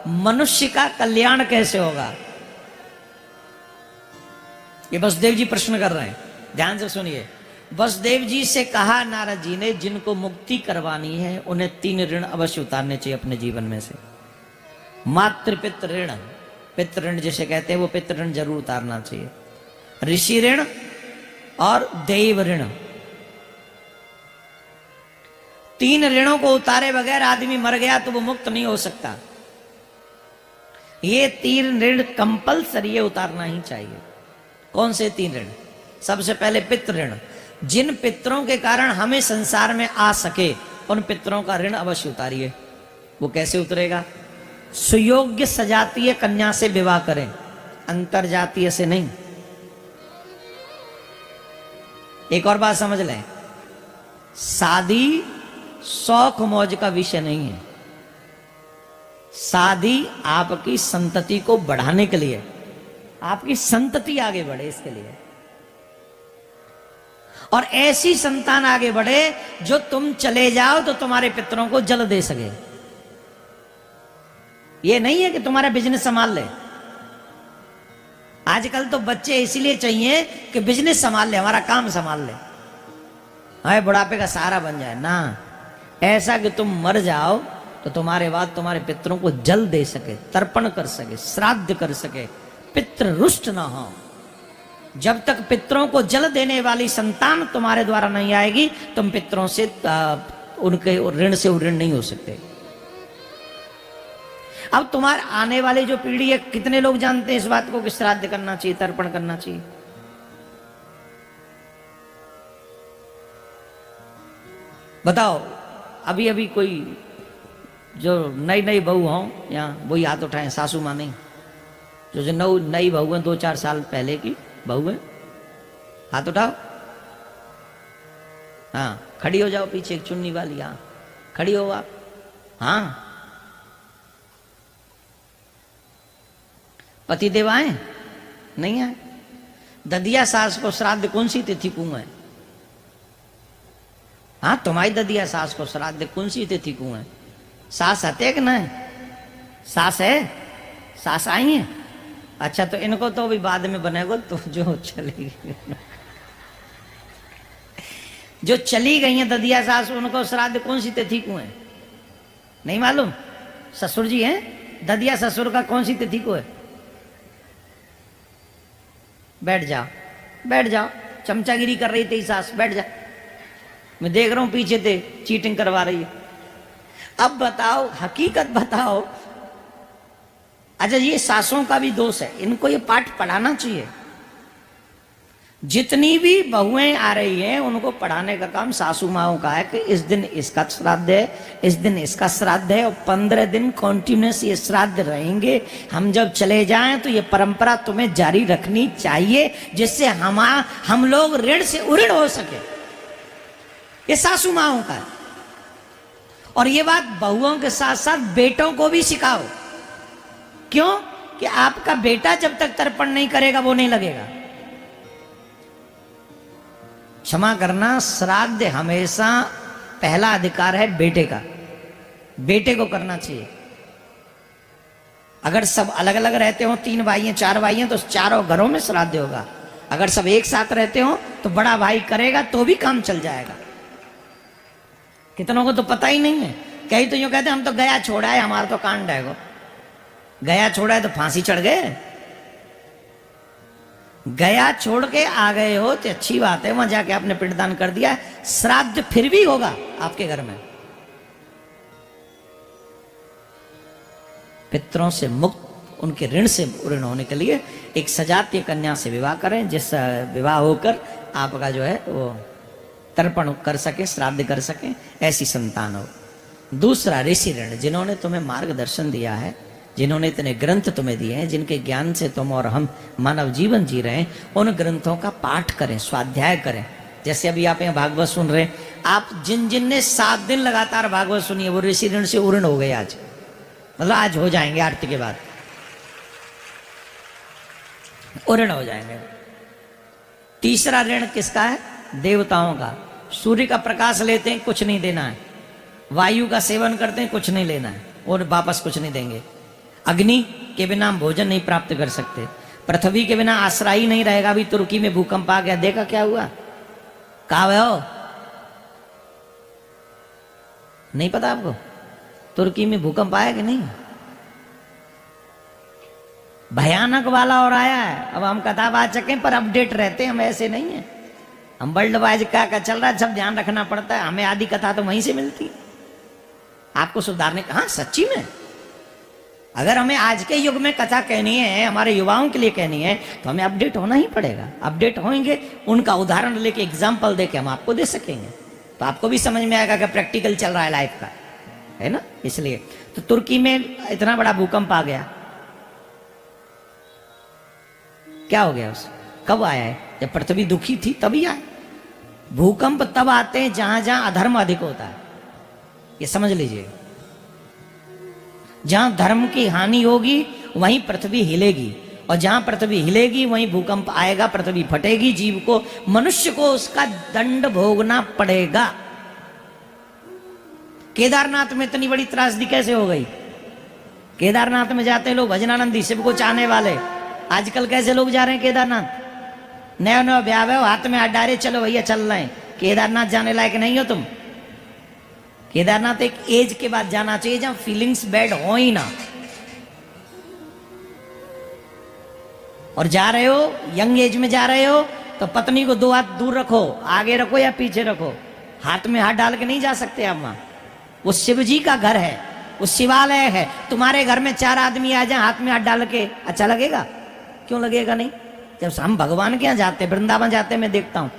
मनुष्य का कल्याण कैसे होगा? ये वसुदेव जी प्रश्न कर रहे हैं, ध्यान से सुनिए। वसुदेव जी से कहा नारद जी ने, जिनको मुक्ति करवानी है उन्हें 3 ऋण अवश्य उतारने चाहिए अपने जीवन में से। मातृ पितृ ऋण, पितृ ऋण जिसे कहते हैं वो पितृ ऋण जरूर उतारना चाहिए। ऋषि ऋण और दैव ऋण, 3 ऋणों को उतारे बगैर आदमी मर गया तो वो मुक्त नहीं हो सकता। ये 3 ऋण कंपलसरी उतारना ही चाहिए। कौन से 3 ऋण? सबसे पहले पितृ ऋण। जिन पितरों के कारण हमें संसार में आ सके उन पितरों का ऋण अवश्य उतारिए। वो कैसे उतरेगा? सुयोग्य सजातीय कन्या से विवाह करें, अंतर जातीय से नहीं। एक और बात समझ लें, शादी शौक मौज का विषय नहीं है। शादी आपकी संतति को बढ़ाने के लिए, आपकी संतति आगे बढ़े इसके लिए, और ऐसी संतान आगे बढ़े जो तुम चले जाओ तो तुम्हारे पितरों को जल दे सके। ये नहीं है कि तुम्हारा बिजनेस संभाल ले। आजकल तो बच्चे इसीलिए चाहिए कि बिजनेस संभाल ले, हमारा काम संभाल ले, हमें बुढ़ापे का सहारा बन जाए ना। ऐसा कि तुम मर जाओ तो तुम्हारे बाद तुम्हारे पितरों को जल दे सके, तर्पण कर सके, श्राद्ध कर सके, पितृ रुष्ट ना हो। जब तक पितरों को जल देने वाली संतान तुम्हारे द्वारा नहीं आएगी, तुम पितरों से उनके ऋण से ऋण नहीं हो सकते। अब तुम्हारे आने वाली जो पीढ़ी है, कितने लोग जानते हैं इस बात को कि श्राद्ध करना चाहिए, तर्पण करना चाहिए? बताओ। अभी अभी कोई जो नई नई बहू हो यहाँ, वही हाथ उठाएं। सासू माँ नहीं, जो नई बहू है, 2-4 साल पहले की बहू है, हाथ उठाओ। हाँ, खड़ी हो जाओ पीछे, एक चुन्नी वाली। हाँ, खड़ी हो आप। हाँ, पति देव आए? नहीं आए। ददिया सास को श्राद्ध कौन सी तिथि को है? हाँ, तुम्हारी ददिया सास को श्राद्ध कौन सी तिथि को है? सास आते कि नहीं? सास है, सास आई है। अच्छा, तो इनको तो अभी बाद में बनेगा। तो जो चली गई, जो चली गई है ददिया सास, उनको श्राद्ध कौन सी तिथि को है? नहीं मालूम? ससुर जी हैं, ददिया ससुर का कौन सी तिथि को है? बैठ जाओ, बैठ जाओ। चमचागिरी कर रही थी सास, बैठ जा। मैं देख रहा हूं पीछे थे, चीटिंग करवा रही है। अब बताओ, हकीकत बताओ। अच्छा, ये सासों का भी दोष है, इनको ये पाठ पढ़ाना चाहिए। जितनी भी बहुएं आ रही हैं उनको पढ़ाने का काम सासू माओं का है कि इस दिन इसका श्राद्ध है, इस दिन इसका श्राद्ध है, और 15 दिन कॉन्टिन्यूस ये श्राद्ध रहेंगे। हम जब चले जाएं तो ये परंपरा तुम्हें जारी रखनी चाहिए, जिससे हम लोग ऋण से उऋण हो सके। ये सासू माओं का है। और ये बात बहुओं के साथ साथ बेटों को भी सिखाओ। क्यों? कि आपका बेटा जब तक तर्पण नहीं करेगा वो नहीं लगेगा। क्षमा करना, श्राद्ध हमेशा पहला अधिकार है बेटे का, बेटे को करना चाहिए। अगर सब अलग अलग रहते हो, 3 भाई हैं 4 भाई हैं, तो चारों घरों में श्राद्ध होगा। अगर सब एक साथ रहते हो तो बड़ा भाई करेगा तो भी काम चल जाएगा। कितनों को तो पता ही नहीं है। कई तो यूं कहते हम तो गया छोड़ा है, हमारा तो कांड है। गया छोड़ा है तो फांसी चढ़ गए। गया छोड़ के आ गए हो तो अच्छी बात है, वहां जाके आपने पिंडदान कर दिया, श्राद्ध फिर भी होगा आपके घर में। पितरों से मुक्त, उनके ऋण से ऋण होने के लिए एक सजातीय कन्या से विवाह करें, जिस विवाह होकर आपका जो है वो तर्पण कर सके, श्राद्ध कर सके, ऐसी संतान हो। दूसरा ऋषि ऋण, जिन्होंने तुम्हें मार्गदर्शन दिया है, जिन्होंने इतने ग्रंथ तुम्हें दिए हैं, जिनके ज्ञान से तुम और हम मानव जीवन जी रहे हैं, उन ग्रंथों का पाठ करें, स्वाध्याय करें। जैसे अभी आप यहाँ भागवत सुन रहे हैं, आप जिन जिन ने 7 दिन लगातार भागवत सुनी है, वो ऋषि ऋण से उऋण हो गए आज, मतलब आज हो जाएंगे आरती के बाद, उऋण हो जाएंगे। तीसरा ऋण किसका है? देवताओं का। सूर्य का प्रकाश लेते हैं, कुछ नहीं देना है। वायु का सेवन करते हैं, कुछ नहीं लेना है, और वापस कुछ नहीं देंगे। अग्नि के बिना हम भोजन नहीं प्राप्त कर सकते। पृथ्वी के बिना आश्रय ही नहीं रहेगा। अभी तुर्की में भूकंप आ गया, देखा क्या हुआ? कहा हो? नहीं पता आपको? तुर्की में भूकंप आया कि नहीं? भयानक वाला और आया है। अब हम कथावाचक हैं पर अपडेट रहते हैं, हम ऐसे नहीं है। हम वर्ल्ड वाइज क्या चल रहा है सब ध्यान रखना पड़ता है। हमें आदि कथा तो वहीं से मिलती है। आपको सुधारने का, हाँ सच्ची में अगर हमें आज के युग में कथा कहनी है, हमारे युवाओं के लिए कहनी है, तो हमें अपडेट होना ही पड़ेगा। अपडेट होंगे, उनका उदाहरण लेके, एग्जाम्पल देके हम आपको दे सकेंगे, तो आपको भी समझ में आएगा कि प्रैक्टिकल चल रहा है लाइफ का, है ना। इसलिए तो तुर्की में इतना बड़ा भूकंप आ गया। क्या हो गया? उस कब आया है? जब पृथ्वी दुखी थी तभी आए। भूकंप तब आते हैं जहां जहां अधर्म अधिक होता है, ये समझ लीजिए। जहां धर्म की हानि होगी वहीं पृथ्वी हिलेगी, और जहां पृथ्वी हिलेगी वहीं भूकंप आएगा, पृथ्वी फटेगी, जीव को, मनुष्य को उसका दंड भोगना पड़ेगा। केदारनाथ में इतनी बड़ी त्रासदी कैसे हो गई? केदारनाथ में जाते लोग भजनानंदी, शिव को चाहने वाले। आजकल कैसे लोग जा रहे हैं केदारनाथ? नया नया ब्याह है, हाथ में हाथ डाले, चलो भैया चल रहे हैं। केदारनाथ जाने लायक नहीं हो तुम। केदारनाथ एक एज के बाद जाना चाहिए जहां फीलिंग्स बैड हो ही ना। और जा रहे हो, यंग एज में जा रहे हो, तो पत्नी को 2 हाथ दूर रखो, आगे रखो या पीछे रखो। हाथ में हाथ डाल के नहीं जा सकते आप वहां। वो शिव जी का घर है, वो शिवालय है। तुम्हारे घर में 4 आदमी आ जाए हाथ में हाथ डाल के, अच्छा लगेगा? क्यों लगेगा नहीं? जब हम भगवान के यहाँ जाते, वृंदावन जाते, मैं देखता हूं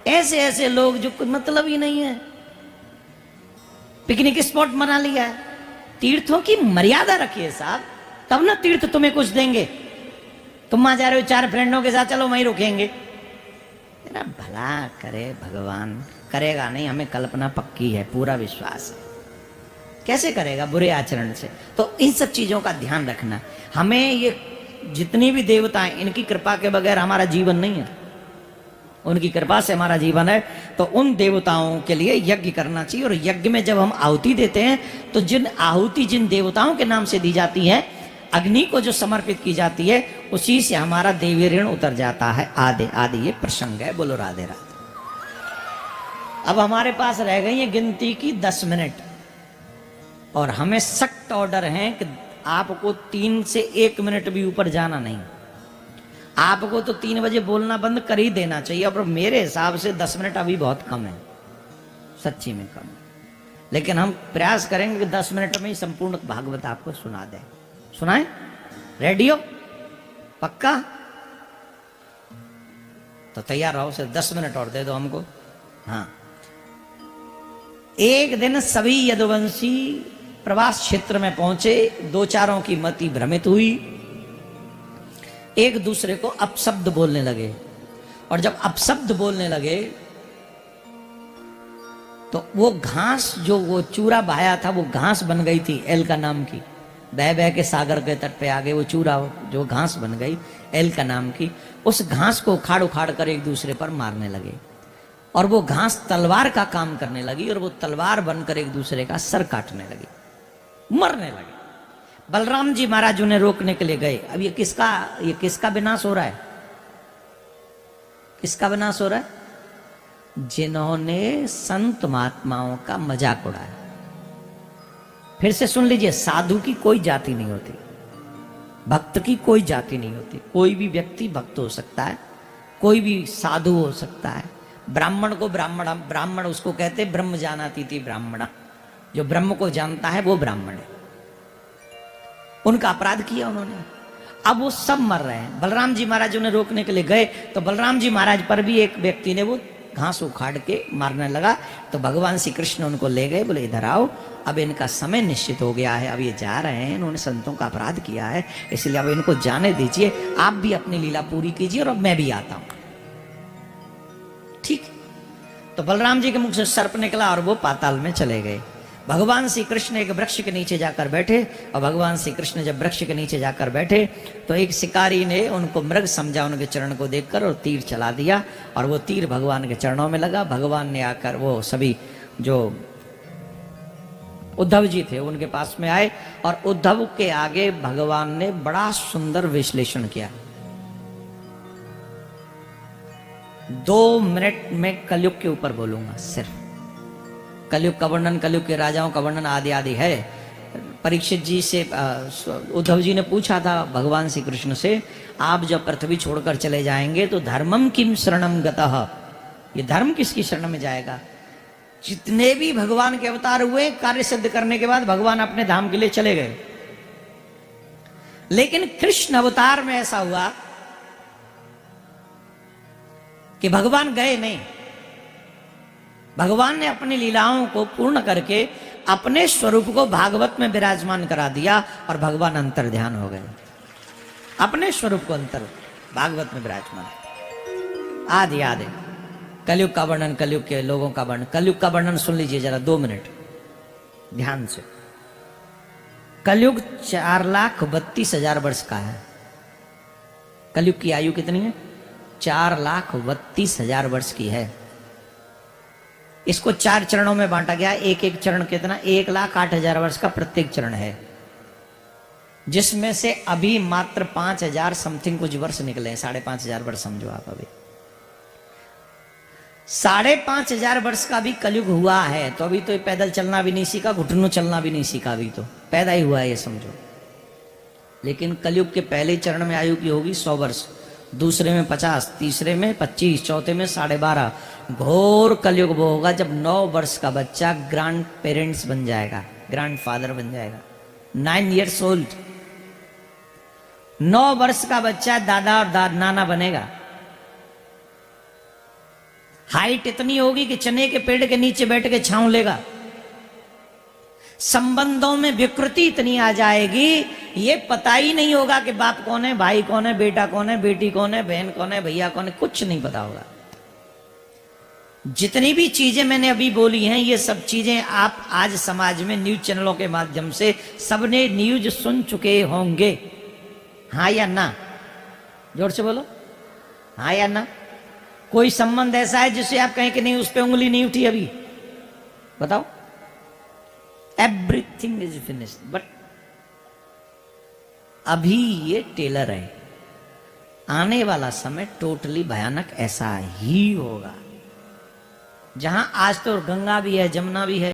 ऐसे ऐसे लोग जो कुछ मतलब ही नहीं है, पिकनिक स्पॉट बना लिया है। तीर्थों की मर्यादा रखिए साहब, तब ना तीर्थ तुम्हें कुछ देंगे। तुम वहां जा रहे हो 4 फ्रेंडों के साथ, चलो वहीं रुकेंगे। तेरा भला करे भगवान, करेगा नहीं, हमें कल्पना पक्की है, पूरा विश्वास है। कैसे करेगा? बुरे आचरण से। तो इन सब चीजों का ध्यान रखना। हमें ये जितनी भी देवता हैं, इनकी कृपा के बगैर हमारा जीवन नहीं है। उनकी कृपा से हमारा जीवन है। तो उन देवताओं के लिए यज्ञ करना चाहिए। और यज्ञ में जब हम आहुति देते हैं, तो जिन आहुति जिन देवताओं के नाम से दी जाती है, अग्नि को जो समर्पित की जाती है, उसी से हमारा देवी ऋण उतर जाता है। आदि आदि ये प्रसंग है। बोलो राधे राधे। अब हमारे पास रह गई है गिनती की 10 मिनट, और हमें सख्त ऑर्डर है कि आपको 3 से 1 मिनट भी ऊपर जाना नहीं। आपको तो 3 बजे बोलना बंद कर ही देना चाहिए। और मेरे हिसाब से 10 मिनट अभी बहुत कम है, सच्ची में कम। लेकिन हम प्रयास करेंगे कि 10 मिनट में ही संपूर्ण भागवत आपको सुना दें। सुनाएं? रेडी हो? पक्का? तो तैयार रहो। सिर्फ 10 मिनट और दे दो हमको। हाँ। एक दिन सभी यदुवंशी प्रवास क्षेत्र में पहुंचे। 2-4 की मति भ्रमित हुई, एक दूसरे को अपशब्द बोलने लगे। और जब अपशब्द बोलने लगे तो वो घास, जो वो चूरा बहाया था, वो घास बन गई थी एलका नाम की। बह बह के सागर के तट पे आ गए, वो चूरा जो घास बन गई एलका नाम की, उस घास को उखाड़ उखाड़ कर एक दूसरे पर मारने लगे। और वो घास तलवार का काम करने लगी, और वो तलवार बनकर एक दूसरे का सर काटने लगी, मरने लगे। बलराम जी महाराज उन्हें रोकने के लिए गए। अब ये किसका विनाश हो रहा है? किसका विनाश हो रहा है? जिन्होंने संत महात्माओं का मजाक उड़ाया। फिर से सुन लीजिए, साधु की कोई जाति नहीं होती, भक्त की कोई जाति नहीं होती। कोई भी व्यक्ति भक्त हो सकता है, कोई भी साधु हो सकता है। ब्राह्मण को ब्राह्मण उसको कहते ब्रह्म जानाति थी ब्राह्मण, जो ब्रह्म को जानता है वो ब्राह्मण है। उनका अपराध किया उन्होंने, अब वो सब मर रहे हैं। बलराम जी महाराज उन्हें रोकने के लिए गए तो बलराम जी महाराज पर भी एक व्यक्ति ने वो घास उखाड़ के मारने लगा। तो भगवान श्री कृष्ण उनको ले गए, बोले इधर आओ, अब इनका समय निश्चित हो गया है, अब ये जा रहे हैं, इन्होंने संतों का अपराध किया है, इसलिए अब इनको जाने दीजिए, आप भी अपनी लीला पूरी कीजिए और अब मैं भी आता हूं। ठीक। तो बलराम जी के मुख से सर्प निकला और वो पाताल में चले गए। भगवान श्री कृष्ण एक वृक्ष के नीचे जाकर बैठे, और भगवान श्री कृष्ण जब वृक्ष के नीचे जाकर बैठे तो एक शिकारी ने उनको मृग समझा, उनके चरण को देखकर, और तीर चला दिया, और वो तीर भगवान के चरणों में लगा। भगवान ने आकर वो सभी जो उद्धव जी थे उनके पास में आए, और उद्धव के आगे भगवान ने बड़ा सुंदर विश्लेषण किया। 2 मिनट में कलयुग के ऊपर बोलूंगा, सिर्फ कलयुग का वर्णन, कलयुग के राजाओं का वर्णन आदि आदि है। परीक्षित जी से उद्धव जी ने पूछा था भगवान श्री कृष्ण से, आप जब पृथ्वी छोड़कर चले जाएंगे तो धर्मम किम शरणम गतः, ये धर्म किसकी शरण में जाएगा? जितने भी भगवान के अवतार हुए, कार्य सिद्ध करने के बाद भगवान अपने धाम के लिए चले गए। लेकिन कृष्ण अवतार में ऐसा हुआ कि भगवान गए नहीं, भगवान ने अपनी लीलाओं को पूर्ण करके अपने स्वरूप को भागवत में विराजमान करा दिया, और भगवान अंतर ध्यान हो गए, अपने स्वरूप को अंतर भागवत में विराजमान। आदि आदि कलयुग का वर्णन, कलयुग के लोगों का वर्णन, कलयुग का वर्णन सुन लीजिए जरा 2 मिनट ध्यान से। कलयुग 4,32,000 वर्ष का है। कलयुग की आयु कितनी है? 4,32,000 वर्ष की है। इसको 4 चरणों में बांटा गया। एक एक चरण कितना? 1,08,000 वर्ष का प्रत्येक चरण है, जिसमें से अभी मात्र 5,000 समथिंग कुछ वर्ष निकले हैं। 5,500 वर्ष समझो आप। अभी 5,500 वर्ष का भी कलयुग हुआ है, तो अभी तो पैदल चलना भी नहीं सीखा, घुटनों चलना भी नहीं सीखा, अभी तो पैदा ही हुआ है ये समझो। लेकिन कलयुग के पहले चरण में आयु की होगी 100 वर्ष, दूसरे में 50, तीसरे में 25, चौथे में 12.5। घोर कलयुग वो होगा जब 9 वर्ष का बच्चा ग्रैंड पेरेंट्स बन जाएगा, ग्रैंड फादर बन जाएगा। 9 years old, 9 वर्ष का बच्चा दादा और नाना बनेगा। हाइट इतनी होगी कि चने के पेड़ के नीचे बैठ के छांव लेगा। संबंधों में विकृति इतनी आ जाएगी, ये पता ही नहीं होगा कि बाप कौन है, भाई कौन है, बेटा कौन है, बेटी कौन है, बहन कौन है, भैया कौन है, कुछ नहीं पता होगा। जितनी भी चीजें मैंने अभी बोली हैं, ये सब चीजें आप आज समाज में न्यूज चैनलों के माध्यम से सबने न्यूज सुन चुके होंगे। हाँ या ना? जोर से बोलो, हाँ या ना? कोई संबंध ऐसा है जिससे आप कहें कि नहीं उस पर उंगली नहीं उठी अभी? बताओ। एवरीथिंग इज फिनिश्ड, बट अभी ये टेलर है। आने वाला समय टोटली भयानक ऐसा ही होगा, जहां आज तो गंगा भी है, जमुना भी है,